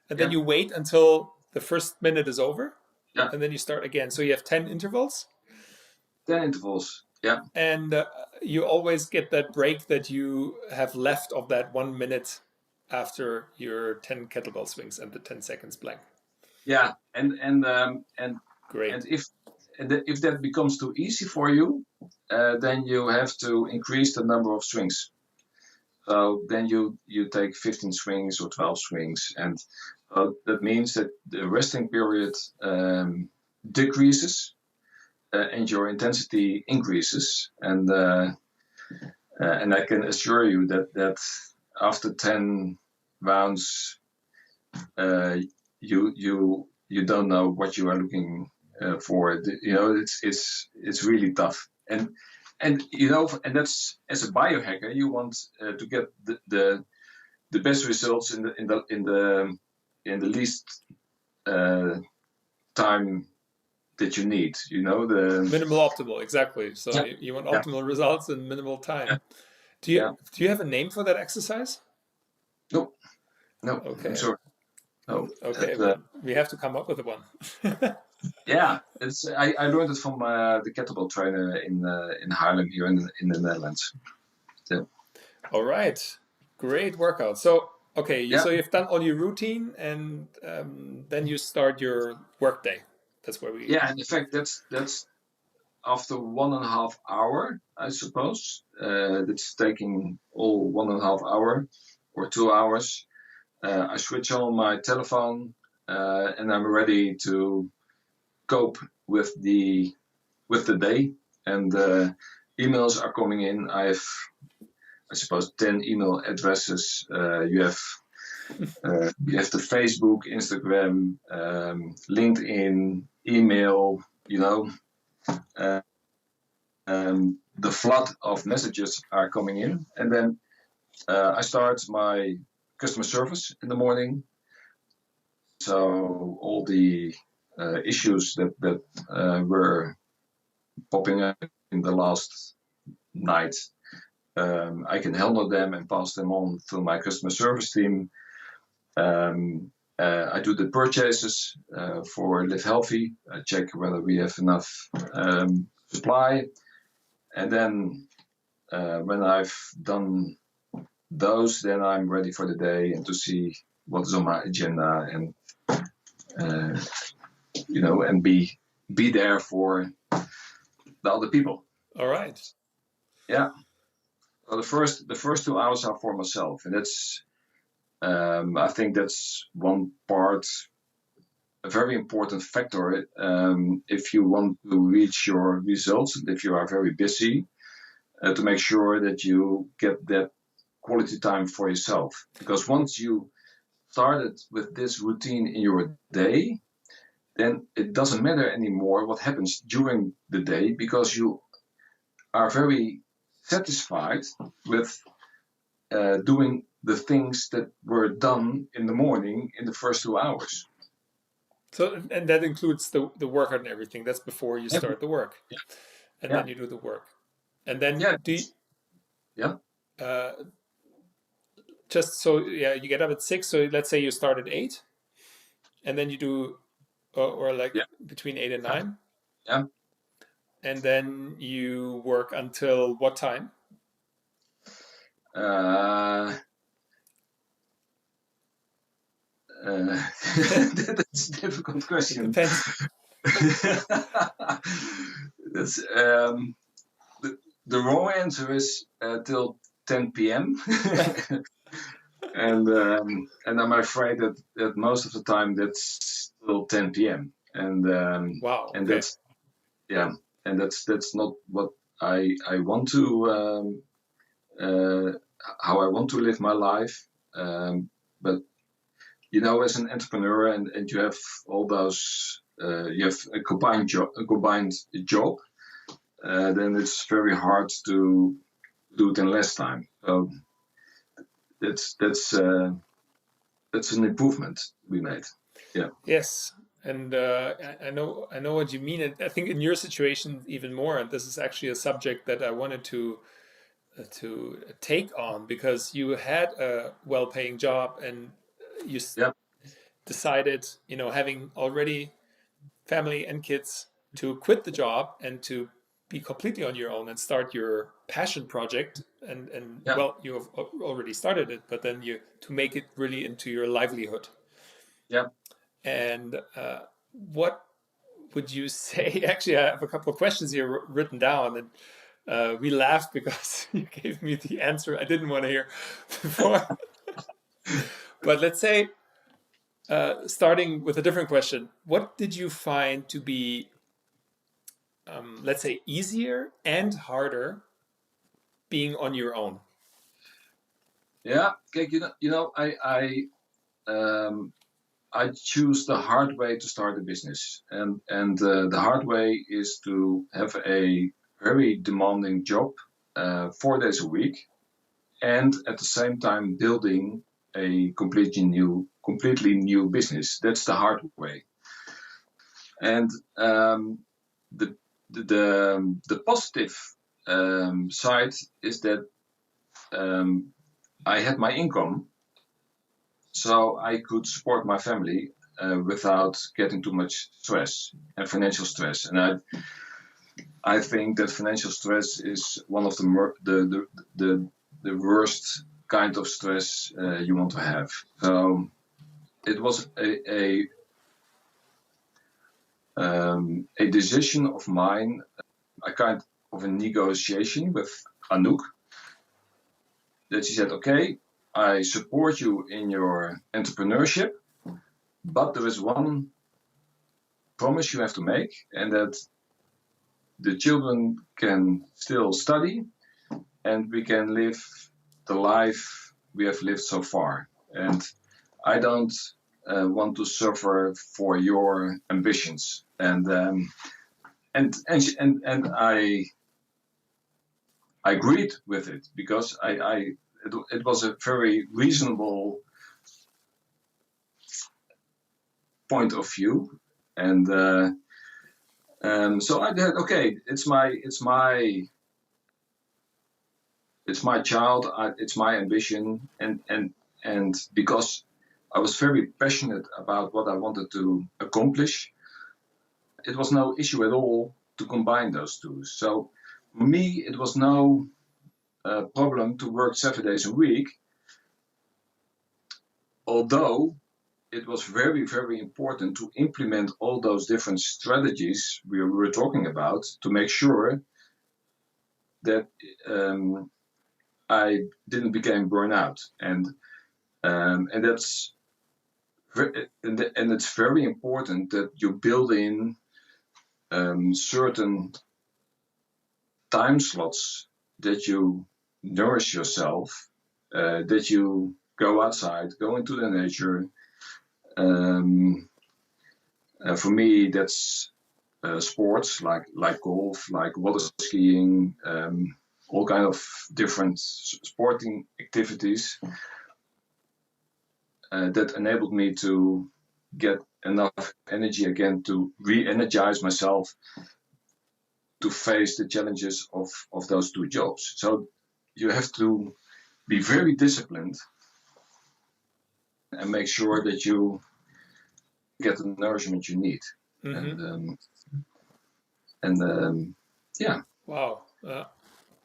Speaker 2: And then you wait until the first minute is over.
Speaker 3: Yeah.
Speaker 2: And then you start again. So you have 10 intervals.
Speaker 3: 10 intervals. Yeah.
Speaker 2: And you always get that break that you have left of that 1 minute after your 10 kettlebell swings and the 10 seconds plank.
Speaker 3: Yeah, and
Speaker 2: great.
Speaker 3: And if that becomes too easy for you, then you have to increase the number of swings. So then you take 15 swings or 12 swings, and that means that the resting period decreases and your intensity increases. And I can assure you that after 10 rounds, you don't know what you are looking for. It's really tough. And that's, as a biohacker, you want to get the best results in the least time that you need. The
Speaker 2: Minimal optimal, exactly. So
Speaker 3: yeah,
Speaker 2: you want
Speaker 3: yeah,
Speaker 2: optimal results in minimal time.
Speaker 3: yeah,
Speaker 2: Do
Speaker 3: yeah.
Speaker 2: you have a name for that exercise?
Speaker 3: No, no, I'm
Speaker 2: Okay.
Speaker 3: sorry. No,
Speaker 2: Okay, we have to come up with one.
Speaker 3: yeah, I learned it from the kettlebell trainer in Haarlem here in the Netherlands. So,
Speaker 2: All right, great workout. So okay,
Speaker 3: yeah,
Speaker 2: so you've done all your routine, and then you start your work day. That's where we.
Speaker 3: yeah. And in fact, that's after 1.5 hours, I suppose. It's taking all 1.5 hours or 2 hours. I switch on my telephone, and I'm ready to cope with the day. And emails are coming in. I have, I suppose, 10 email addresses. You have the Facebook, Instagram, LinkedIn, email. Uh, the flood of messages are coming in, and then I start my customer service in the morning. So all the issues that were popping up in the last night, I can handle them and pass them on to my customer service team. I do the purchases for Live Healthy. I check whether we have enough supply, and then when I've done those, then I'm ready for the day and to see what's on my agenda, and and be there for the other people.
Speaker 2: All right.
Speaker 3: Yeah. Well, the first 2 hours are for myself, and that's I think that's one part, a very important factor. If you want to reach your results, and if you are very busy, to make sure that you get that quality time for yourself. Because once you started with this routine in your day, then it doesn't matter anymore what happens during the day, because you are very satisfied with doing the things that were done in the morning in the first 2 hours.
Speaker 2: So and that includes the workout and everything. That's before you start the work, and
Speaker 3: Yeah.
Speaker 2: then you do the work, and then
Speaker 3: Yeah.
Speaker 2: do you,
Speaker 3: Yeah.
Speaker 2: just so you get up at 6. So let's say you start at 8, and then you do or like
Speaker 3: Yeah.
Speaker 2: between 8 and 9.
Speaker 3: Yeah.
Speaker 2: And then you work until what time?
Speaker 3: That's a difficult question.
Speaker 2: Depends.
Speaker 3: That's, the wrong answer is till 10 p.m. and I'm afraid that most of the time that's till 10 p.m. And
Speaker 2: Wow.
Speaker 3: and
Speaker 2: Okay.
Speaker 3: that's not what I want to how I want to live my life. But as an entrepreneur, and you have all those you have a combined job, then it's very hard to do it in less time. So that's an improvement we made. Yeah.
Speaker 2: Yes, and I know what you mean. And I think in your situation even more. And this is actually a subject that I wanted to take on, because you had a well-paying job, and you
Speaker 3: Yeah.
Speaker 2: decided, having already family and kids, to quit the job and to be completely on your own and start your passion project. And
Speaker 3: Yeah.
Speaker 2: well, you have already started it, but then to make it really into your livelihood.
Speaker 3: Yeah.
Speaker 2: And what would you say? Actually, I have a couple of questions here written down, and we laughed because you gave me the answer I didn't want to hear before. But let's say, starting with a different question, what did you find to be, let's say, easier and harder being on your own?
Speaker 3: Yeah. Okay. I I choose the hard way to start a business, and the hard way is to have a very demanding job, 4 days a week, and at the same time building a completely new business. That's the hard way. And the positive side is that I had my income, so I could support my family without getting too much stress and financial stress. And I think that financial stress is one of the worst kind of stress you want to have. So it was a decision of mine, a kind of a negotiation with Anouk, that she said, okay, I support you in your entrepreneurship, but there is one promise you have to make, and that the children can still study and we can live the life we have lived so far. And I don't want to suffer for your ambitions. And I agreed with it, because it was a very reasonable point of view. And so I did, okay, it's my child, it's my ambition, and because I was very passionate about what I wanted to accomplish, it was no issue at all to combine those two. So for me, it was no problem to work 7 days a week, although it was very, very important to implement all those different strategies we were talking about to make sure that I didn't become burnout, and that's and it's very important that you build in certain time slots that you nourish yourself, that you go outside, go into the nature. For me, that's sports like golf, like water skiing, all kind of different sporting activities that enabled me to get enough energy again to re-energize myself to face the challenges of those two jobs. So you have to be very disciplined and make sure that you get the nourishment you need. Mm-hmm. Yeah.
Speaker 2: Wow.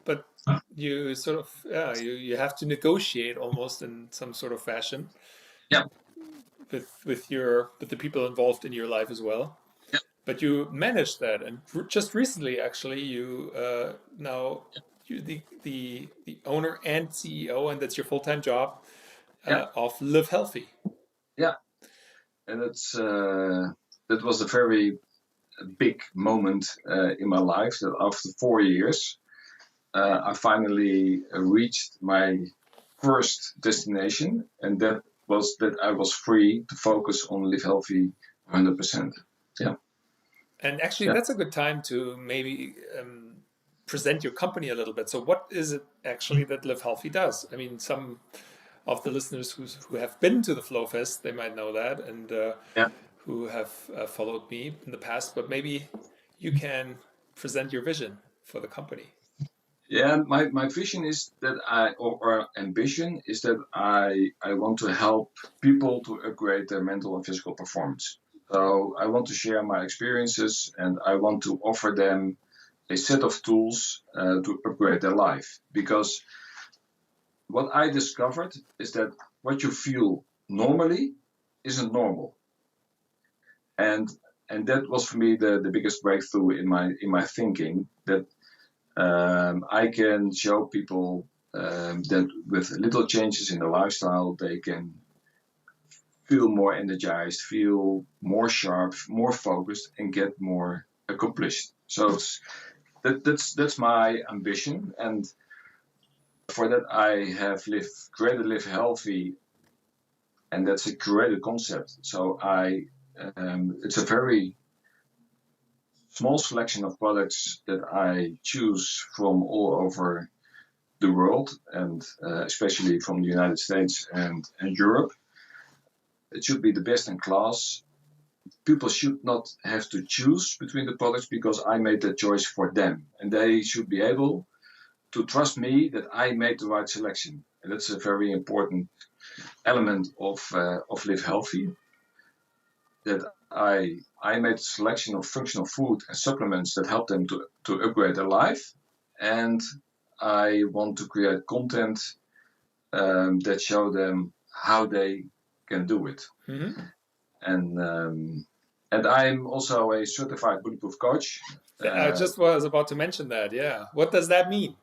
Speaker 2: But you sort of, you have to negotiate almost in some sort of fashion.
Speaker 3: Yeah.
Speaker 2: With the people involved in your life as well.
Speaker 3: Yeah.
Speaker 2: But you managed that, and just recently, actually, you now you're the owner and CEO, and that's your full-time job of Live Healthy.
Speaker 3: Yeah, and that was a very big moment in my life. That after 4 years, I finally reached my first destination, and that was that I was free to focus on Live Healthy 100%. Yeah.
Speaker 2: And actually, that's a good time to maybe present your company a little bit. So what is it actually that Live Healthy does? I mean, some of the listeners who have been to the Flow Fest, they might know that, and who have followed me in the past, but maybe you can present your vision for the company.
Speaker 3: Yeah, my vision is that or ambition is that I want to help people to upgrade their mental and physical performance. So I want to share my experiences, and I want to offer them a set of tools to upgrade their life. Because what I discovered is that what you feel normally isn't normal. And that was for me the biggest breakthrough in my thinking, that I can show people that with little changes in their lifestyle, they can feel more energized, feel more sharp, more focused, and get more accomplished. So that's my ambition, and for that I have created Live Healthy and that's a curated concept. So it's a very small selection of products that I choose from all over the world, and especially from the United States and Europe. It should be the best in class. People should not have to choose between the products because I made that choice for them, and they should be able to trust me that I made the right selection. And that's a very important element of Live Healthy. That I made a selection of functional food and supplements that help them to upgrade their life, and I want to create content that show them how they can do it.
Speaker 2: Mm-hmm.
Speaker 3: And I'm also a certified bulletproof coach.
Speaker 2: I just was about to mention that. Yeah, what does that mean?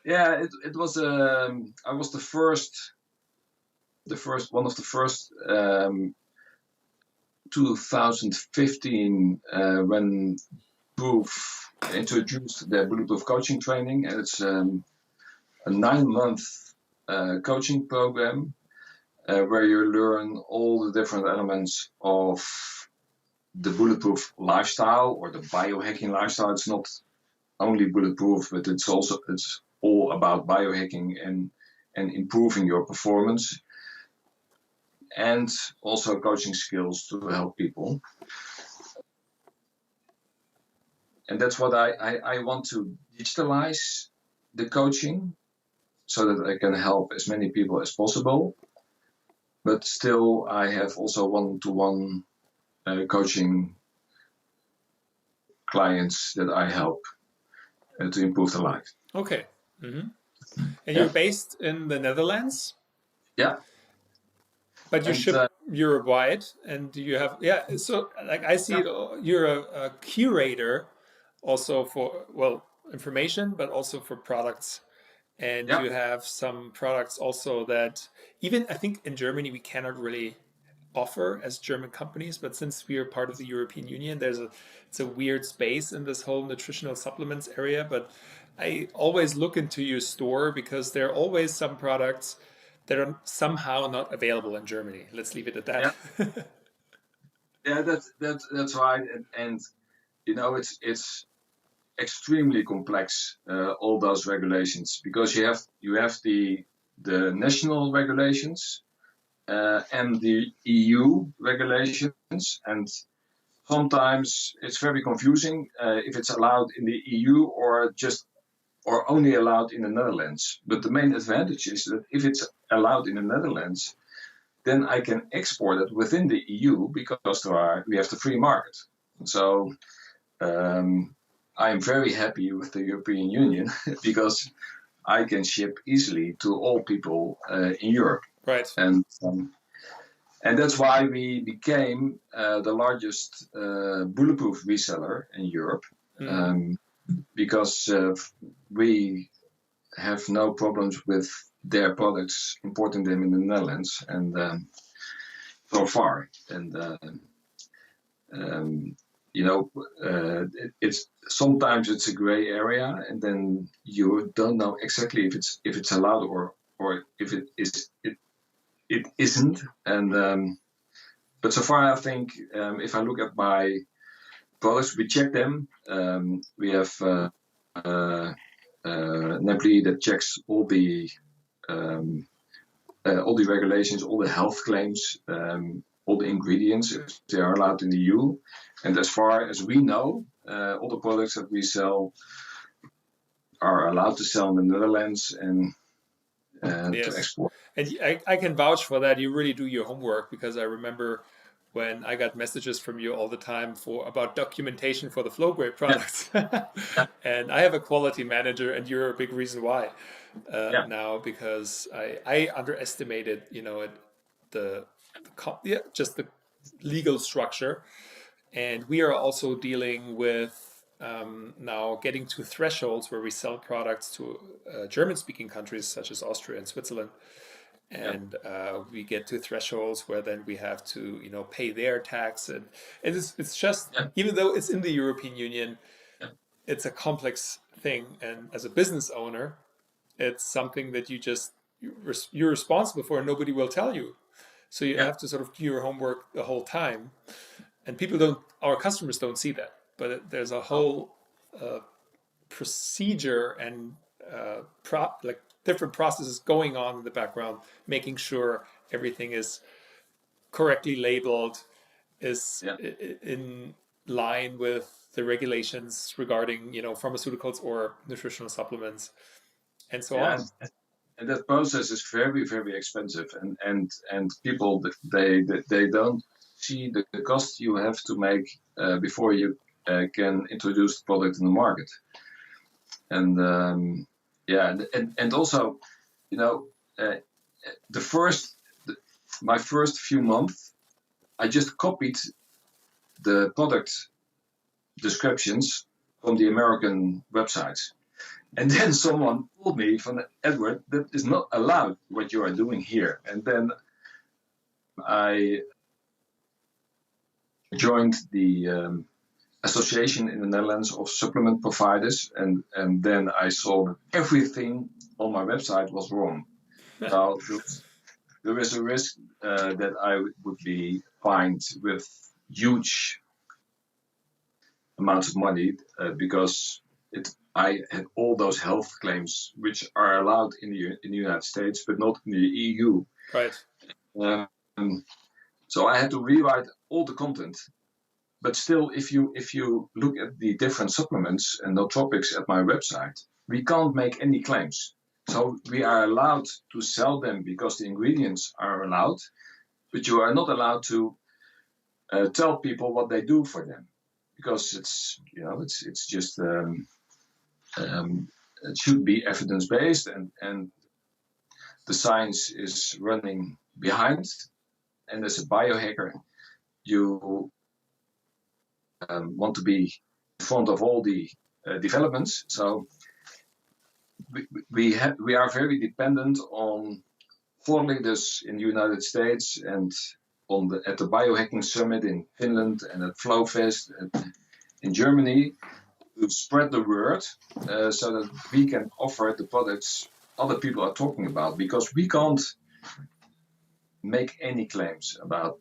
Speaker 3: Yeah, it was. I was the first one of the first. 2015 when Proof introduced the bulletproof coaching training, and it's a 9-month coaching program where you learn all the different elements of the bulletproof lifestyle or the biohacking lifestyle. It's not only bulletproof, but it's all about biohacking and improving your performance, and also coaching skills to help people. And that's what I want to digitalize the coaching so that I can help as many people as possible. But still, I have also one-to-one coaching clients that I help to improve their life.
Speaker 2: Okay. Mm-hmm. And you're based in the Netherlands?
Speaker 3: Yeah.
Speaker 2: But you ship Europe-wide, and you have, so like I see you're a curator also for, well, information, but also for products. And you have some products also that even I think in Germany we cannot really offer as German companies, but since we are part of the European Union, it's a weird space in this whole nutritional supplements area. But I always look into your store because there are always some products that are somehow not available in Germany. Let's leave it at that.
Speaker 3: Yeah, that's right. And you know, it's extremely complex, all those regulations, because you have the national regulations and the EU regulations, and sometimes it's very confusing if it's allowed in the EU or only allowed in the Netherlands. But the main advantage is that if it's allowed in the Netherlands, then I can export it within the EU because we have the free market. So I'm very happy with the European Union because I can ship easily to all people in Europe.
Speaker 2: Right.
Speaker 3: And that's why we became the largest bulletproof reseller in Europe. Because we have no problems with their products importing them in the Netherlands, and so far. And you know, it's sometimes it's a gray area, and then you don't know exactly if it's allowed or if it is it isn't. And but so far, I think if I look at my products, we check them. We have an employee that checks all the regulations, all the health claims, all the ingredients, if they are allowed in the EU. And as far as we know, all the products that we sell are allowed to sell in the Netherlands and to export.
Speaker 2: And I can vouch for that. You really do your homework, because I remember when I got messages from you all the time about documentation for the Flow Grade products. And I have a quality manager, and you're a big reason why now, because I underestimated, just the legal structure. And we are also dealing with now getting to thresholds where we sell products to German-speaking countries such as Austria and Switzerland. And we get to thresholds where then we have to, pay their tax. And it's just, even though it's in the European Union, it's a complex thing. And as a business owner, it's something that you just you're responsible for, and nobody will tell you. So you
Speaker 3: Yeah.
Speaker 2: have to sort of do your homework the whole time. And our customers don't see that. But there's a whole procedure and like different processes going on in the background, making sure everything is correctly labeled, is in line with the regulations regarding, pharmaceuticals or nutritional supplements, and so on.
Speaker 3: And that process is very, very expensive, and people, they don't see the cost you have to make before you can introduce the product in the market. And and also, my first few months, I just copied the product descriptions from the American websites. And then someone told me from Edward, that is not allowed what you are doing here. And then I joined the association in the Netherlands of supplement providers, and then I saw that everything on my website was wrong. So there is a risk that I would be fined with huge amounts of money because I had all those health claims which are allowed in the United States, but not in the EU.
Speaker 2: Right.
Speaker 3: So I had to rewrite all the content. But still, if you look at the different supplements and nootropics at my website, we can't make any claims. So we are allowed to sell them because the ingredients are allowed, but you are not allowed to tell people what they do for them, because it's just it should be evidence based, and the science is running behind. And as a biohacker, you want to be in front of all the developments. So we are very dependent on thought leaders in the United States and at the biohacking summit in Finland and at Flowfest in Germany to spread the word so that we can offer the products other people are talking about, because we can't make any claims about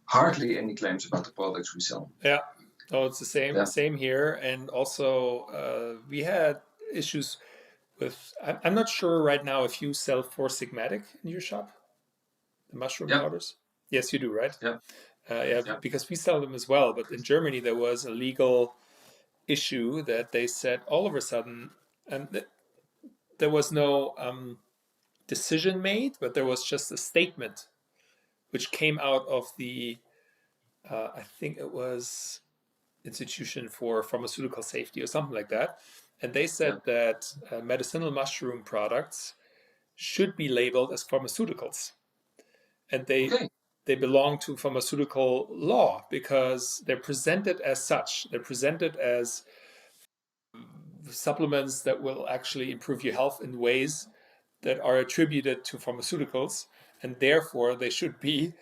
Speaker 3: hardly any claims about the products we sell.
Speaker 2: Yeah. Oh, it's the same.
Speaker 3: Yeah.
Speaker 2: Same here. And also, we had issues with. I'm not sure right now if you sell Four Sigmatic in your shop, the mushroom powders. Yes, you do, right?
Speaker 3: Yeah.
Speaker 2: Because we sell them as well. But in Germany, there was a legal issue that they said all of a sudden, and there was no decision made, but there was just a statement which came out of the. I think it was Institution for Pharmaceutical Safety or something like that. And they said that medicinal mushroom products should be labeled as pharmaceuticals. And they belong to pharmaceutical law because they're presented as such. They're presented as supplements that will actually improve your health in ways that are attributed to pharmaceuticals. And therefore, they should be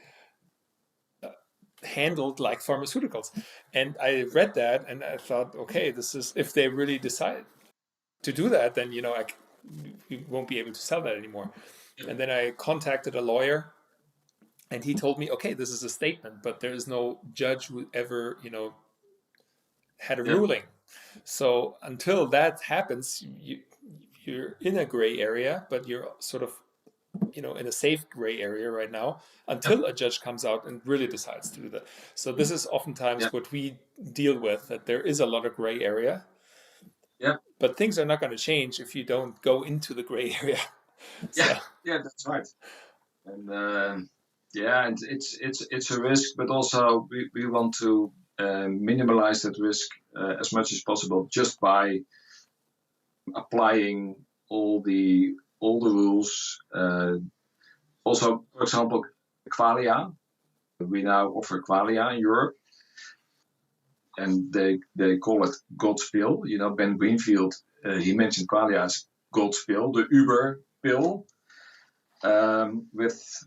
Speaker 2: handled like pharmaceuticals. And I read that and I thought, okay, this is, if they really decide to do that, then we won't be able to sell that anymore. And then I contacted a lawyer and he told me, okay, this is a statement, but there is no judge who ever had a ruling. So until that happens, you're in a gray area, but you're sort of in a safe gray area right now until a judge comes out and really decides to do that. So this is oftentimes what we deal with, that there is a lot of gray area.
Speaker 3: Yeah.
Speaker 2: But things are not going to change if you don't go into the gray area.
Speaker 3: Yeah, that's right. And and it's a risk, but also we want to minimize that risk as much as possible just by applying all the rules. Also, for example, Qualia. We now offer Qualia in Europe, and they call it God's pill. Ben Greenfield, he mentioned Qualia as God's pill, the Uber pill, with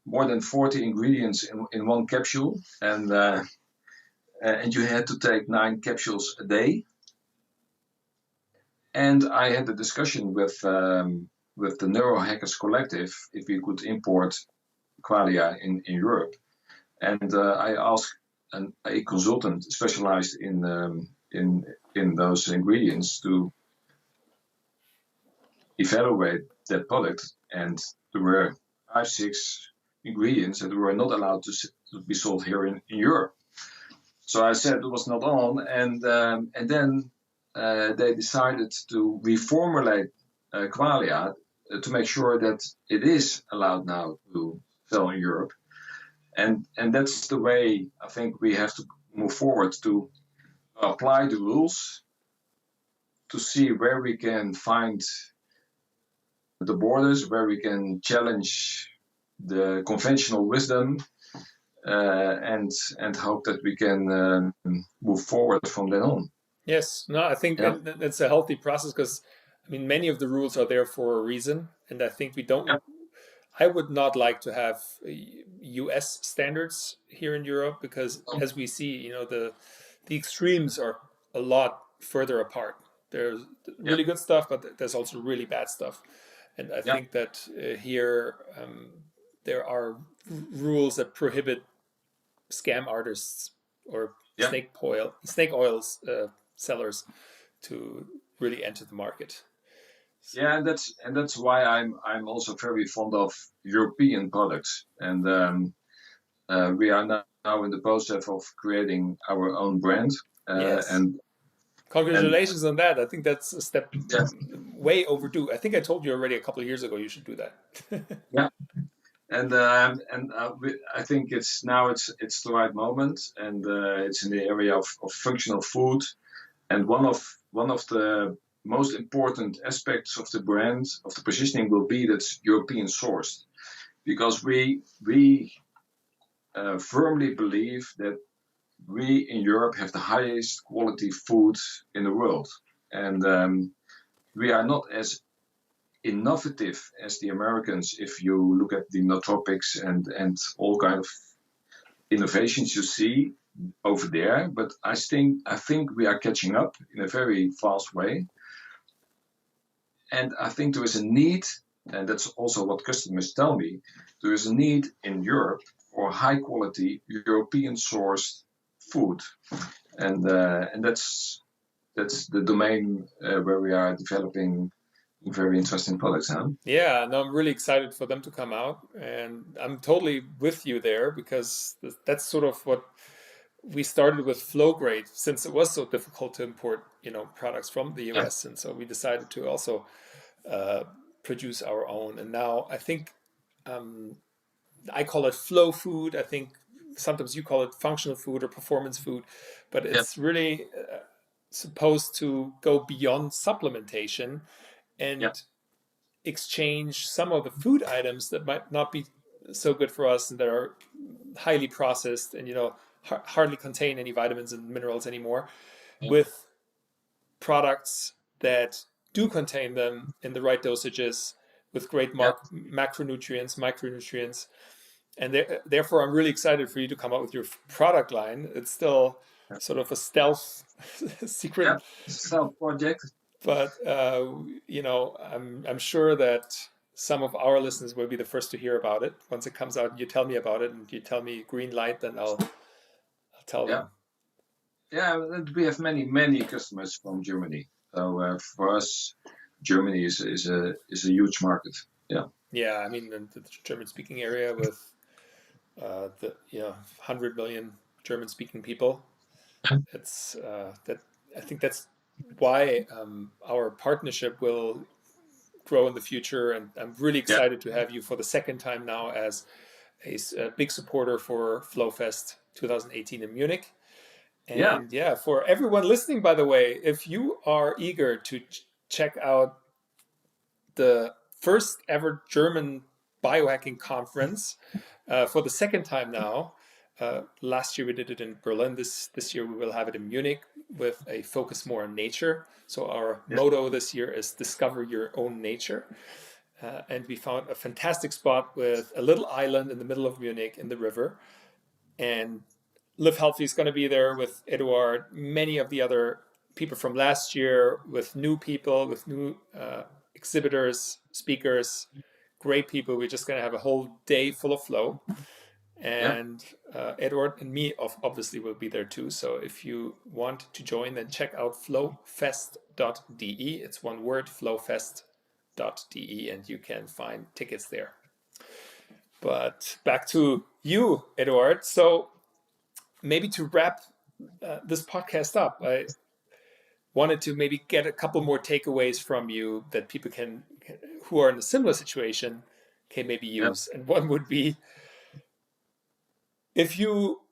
Speaker 3: more than 40 ingredients in one capsule, and you had to take 9 capsules a day. And I had a discussion with with the Neurohackers Collective if we could import qualia in Europe. And I asked a consultant specialized in those ingredients to evaluate that product. And there were 5-6 ingredients that were not allowed to be sold here in Europe. So I said it was not on, and then they decided to reformulate qualia to make sure that it is allowed now to sell in Europe. And that's the way I think we have to move forward, to apply the rules, to see where we can find the borders, where we can challenge the conventional wisdom, and hope that we can move forward from then on.
Speaker 2: Yes, no, I think that's a healthy process, because I mean, many of the rules are there for a reason, and I think we don't. I would not like to have U.S. standards here in Europe, because as we see, the extremes are a lot further apart. There's really good stuff, but there's also really bad stuff, and I think that here there are rules that prohibit scam artists or snake oils sellers to really enter the market.
Speaker 3: Yeah, and that's why I'm also very fond of European products, and we are now in the process of creating our own brand. And
Speaker 2: congratulations on that! I think that's a step way overdue. I think I told you already a couple of years ago you should do that.
Speaker 3: And I think it's the right moment, and it's in the area of functional food, and one of the most important aspects of the brand, of the positioning, will be that it's European sourced, because we firmly believe that we in Europe have the highest quality food in the world, and we are not as innovative as the Americans if you look at the nootropics and all kind of innovations you see over there. But I think we are catching up in a very fast way. And I think there is a need, and that's also what customers tell me, there is a need in Europe for high quality European sourced food. And that's the domain where we are developing very interesting products, huh?
Speaker 2: Yeah, no, I'm really excited for them to come out, and I'm totally with you there, because that's sort of what we started with Flow Grade, since it was so difficult to import, products from the US, and so we decided to also produce our own. And now I think I call it flow food. I think sometimes you call it functional food or performance food, but it's really supposed to go beyond supplementation and exchange some of the food items that might not be so good for us and that are highly processed and hardly contain any vitamins and minerals anymore, with products that do contain them in the right dosages, with great macronutrients, micronutrients. And therefore, I'm really excited for you to come out with your product line. It's still sort of a stealth secret
Speaker 3: stealth project.
Speaker 2: But I'm sure that some of our listeners will be the first to hear about it once it comes out. And you tell me about it, and you tell me green light, then I'll tell them.
Speaker 3: Yeah, we have many customers from Germany. So for us, Germany is a huge market. Yeah.
Speaker 2: Yeah, I mean the German-speaking area with 100 million German-speaking people. It's that I think that's why our partnership will grow in the future, and I'm really excited to have you for the second time now as a big supporter for FlowFest 2018 in Munich. And for everyone listening, by the way, if you are eager to check out the first ever German biohacking conference for the second time now, last year we did it in Berlin. This year we will have it in Munich with a focus more on nature. So our motto this year is discover your own nature. And we found a fantastic spot with a little island in the middle of Munich in the river. And Live Healthy is going to be there with Eduard, many of the other people from last year, with new people, with new exhibitors, speakers, great people. We're just going to have a whole day full of flow. And Eduard and me obviously will be there too. So if you want to join, then check out flowfest.de. It's one word, flowfest.de, and you can find tickets there. But back to you, Eduard. So maybe to wrap this podcast up, I wanted to maybe get a couple more takeaways from you that people can, who are in a similar situation, can maybe use. And one would be, if you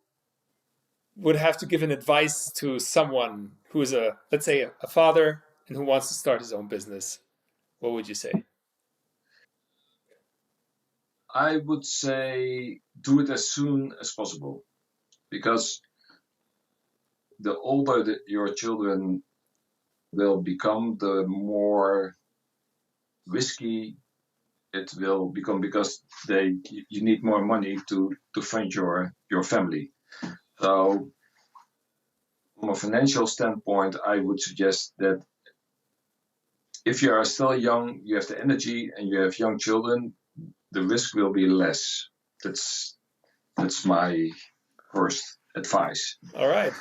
Speaker 2: would have to give an advice to someone who is let's say a father and who wants to start his own business, what would you say?
Speaker 3: I would say do it as soon as possible, because the older that your children will become, the more risky it will become, because you need more money to fund your family. So from a financial standpoint, I would suggest that if you are still young, you have the energy, and you have young children, the risk will be less. That's my first advice.
Speaker 2: All right.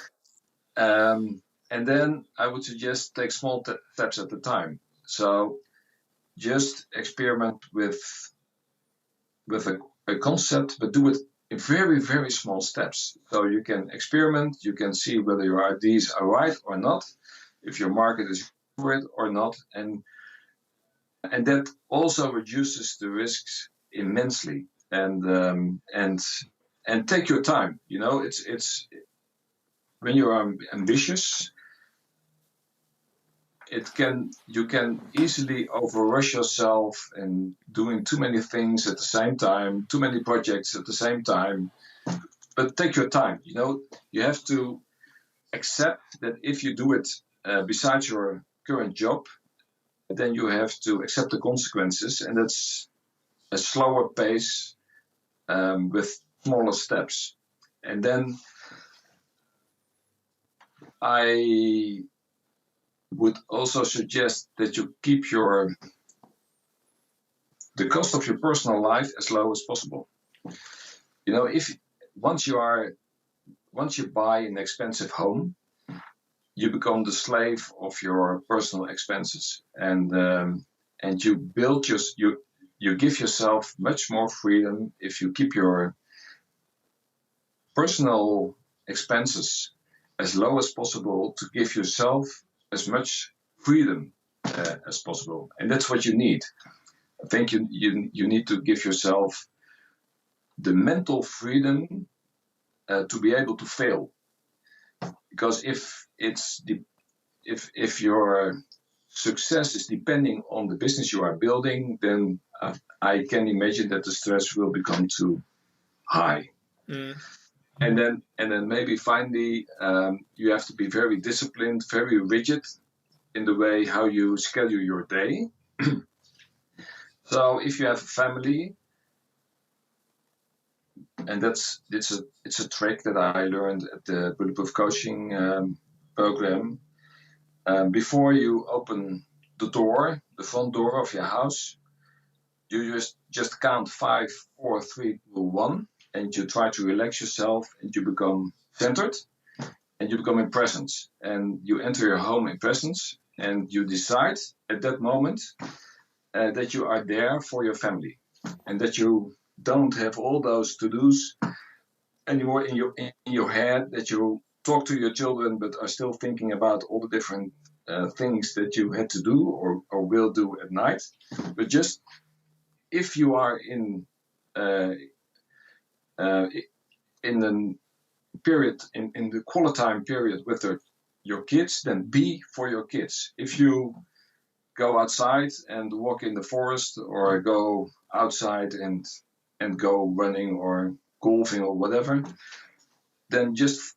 Speaker 3: And then I would suggest take small steps at a time. So just experiment with a concept, but do it in very, very small steps. So you can experiment, you can see whether your ideas are right or not, if your market is for it or not, and that also reduces the risks immensely. And take your time. You know, it's when you are ambitious, you can easily overrush yourself and doing too many things at the same time, too many projects at the same time. But take your time. You know, you have to accept that if you do it besides your current job, then you have to accept the consequences, and that's a slower pace with smaller steps. And then I would also suggest that you keep the cost of your personal life as low as possible. You know, if once you buy an expensive home, you become the slave of your personal expenses, and you build you give yourself much more freedom if you keep your personal expenses as low as possible, to give yourself as much freedom as possible. And that's what you need. I think you need to give yourself the mental freedom to be able to fail. Because if your success is depending on the business you are building, then I can imagine that the stress will become too high. And then maybe finally, you have to be very disciplined, very rigid in the way how you schedule your day. So if you have a family, and it's a trick that I learned at the Bulletproof Coaching program. Before you open the front door of your house, you just count 5, 4, 3, 2, 1. And you try to relax yourself, and you become centered, and you become in presence, and you enter your home in presence, and you decide at that moment that you are there for your family, and that you don't have all those to-dos anymore in your head, that you talk to your children but are still thinking about all the different things that you had to do or will do at night. But just if you are in the period, in the quality time period with your kids, then be for your kids. If you go outside and walk in the forest, or go outside and go running or golfing or whatever, then just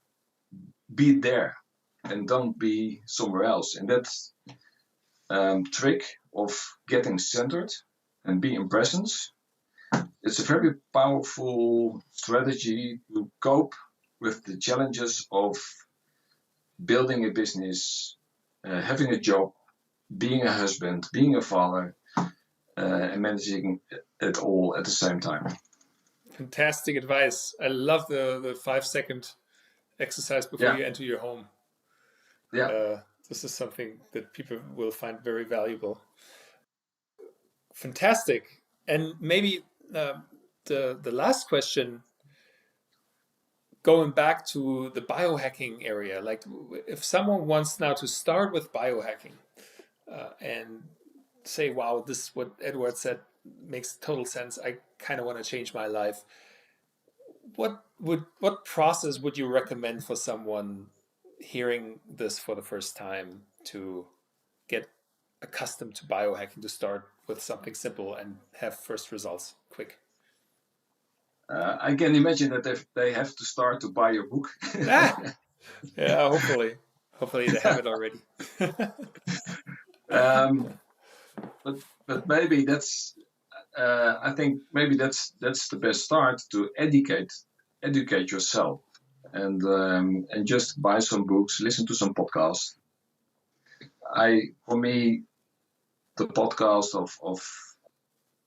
Speaker 3: be there and don't be somewhere else. And that's trick of getting centered and be in presence. It's a very powerful strategy to cope with the challenges of building a business, having a job, being a husband, being a father, and managing it all at the same time.
Speaker 2: Fantastic advice. I love the 5-second exercise before you enter your home. This is something that people will find very valuable. Fantastic. And maybe the last question, going back to the biohacking area, like if someone wants now to start with biohacking and say, wow, this what Eduard said makes total sense. I kind of want to change my life. What process would you recommend for someone hearing this for the first time to get accustomed to biohacking, to start with something simple and have first results quick?
Speaker 3: I can imagine that they have to start to buy your book.
Speaker 2: Yeah, hopefully they have it already.
Speaker 3: But maybe that's I think maybe that's the best start, to educate yourself, and just buy some books, listen to some podcasts. For me, the podcast of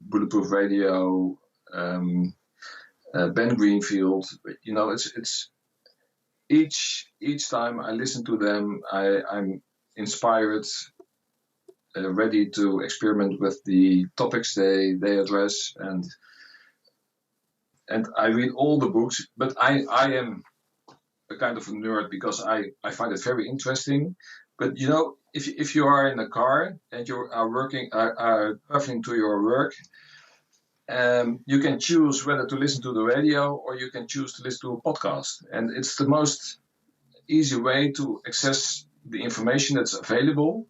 Speaker 3: Bulletproof Radio, Ben Greenfield, it's each time I listen to them, I'm inspired, ready to experiment with the topics they address, and I read all the books. But I am a kind of a nerd because I find it very interesting. But if you are in a car and you are traveling to your work, you can choose whether to listen to the radio or you can choose to listen to a podcast, and it's the most easy way to access the information that's available.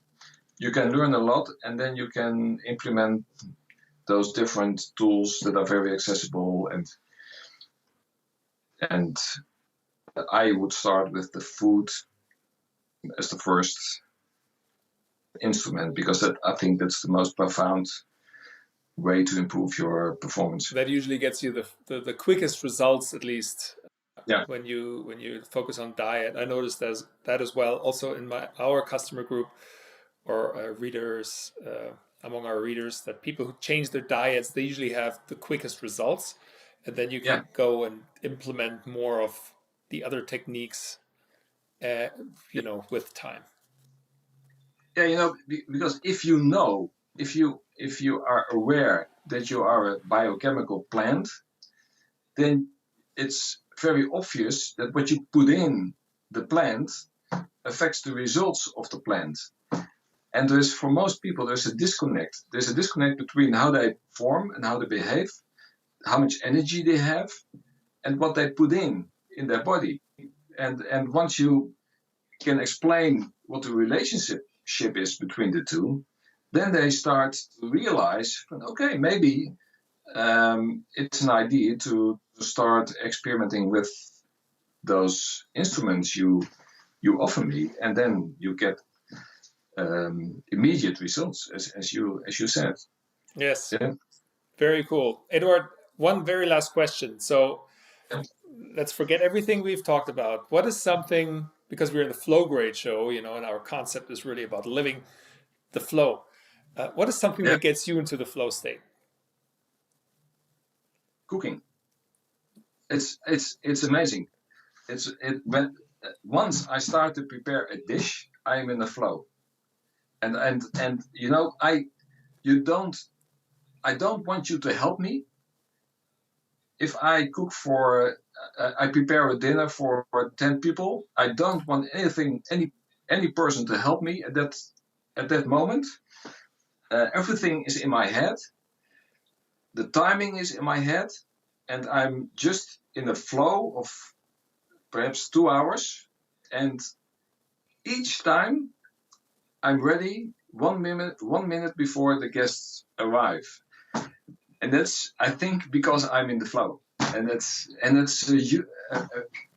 Speaker 3: You can learn a lot, and then you can implement those different tools that are very accessible. And I would start with the food as the first instrument, because I think that's the most profound way to improve your performance.
Speaker 2: That usually gets you the quickest results, at least.
Speaker 3: Yeah.
Speaker 2: When you focus on diet, I noticed that as well. Also in our customer group, or readers, among our readers, that people who change their diets, they usually have the quickest results, and then you can go and implement more of the other techniques, with time.
Speaker 3: Yeah, because if you are aware that you are a biochemical plant, then it's very obvious that what you put in the plant affects the results of the plant. And for most people, there's a disconnect. There's a disconnect between how they perform and how they behave, how much energy they have, and what they put in their body. And once you can explain what the relationship is between the two, then they start to realize, okay, maybe it's an idea to start experimenting with those instruments you offer me, and then you get immediate results, as you said.
Speaker 2: Yes. Yeah. Very cool. Eduard, one very last question. So let's forget everything we've talked about. What is something, because we're in the Flow Grade show, and our concept is really about living the flow. What is something that gets you into the flow state?
Speaker 3: Cooking. It's amazing. When once I start to prepare a dish, I am in the flow. And I don't want you to help me. If I cook I prepare a dinner for 10 people, I don't want any person to help me at that moment. Everything is in my head. The timing is in my head, and I'm just in a flow of perhaps 2 hours. And each time I'm ready 1 minute before the guests arrive. And that's, I think, because I'm in the flow. And it's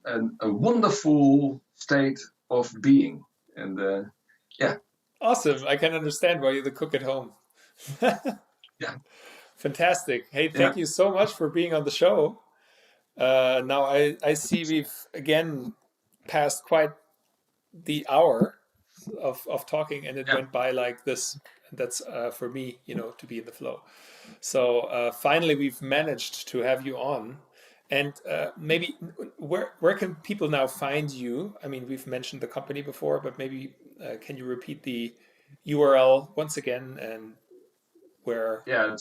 Speaker 3: a wonderful state of being. And
Speaker 2: Awesome. I can understand why you're the cook at home.
Speaker 3: Yeah.
Speaker 2: Fantastic. Hey, thank you so much for being on the show. Now I see we've again passed quite the hour. of talking, and it
Speaker 3: Yeah.
Speaker 2: went by like this. That's for me, to be in the flow. So finally, we've managed to have you on. And maybe where can people now find you? I mean, we've mentioned the company before, but maybe can you repeat the URL once again and where?
Speaker 3: Yeah,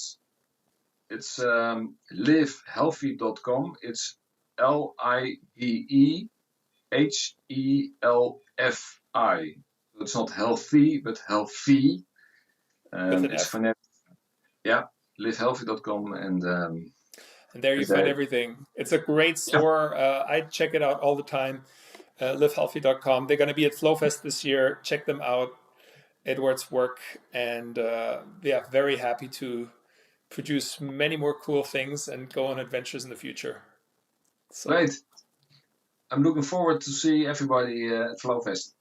Speaker 3: it's livehealthy.com. It's LIVEHELFI. It's not healthy, but healthy.
Speaker 2: With an
Speaker 3: It's
Speaker 2: F.
Speaker 3: phonetic. Yeah, livehealthy.com, and
Speaker 2: there you find everything. It's a great store. I check it out all the time. Livehealthy.com. They're going to be at Flowfest this year. Check them out. Eduard's work, and very happy to produce many more cool things and go on adventures in the future. So
Speaker 3: Great. I'm looking forward to see everybody at Flowfest.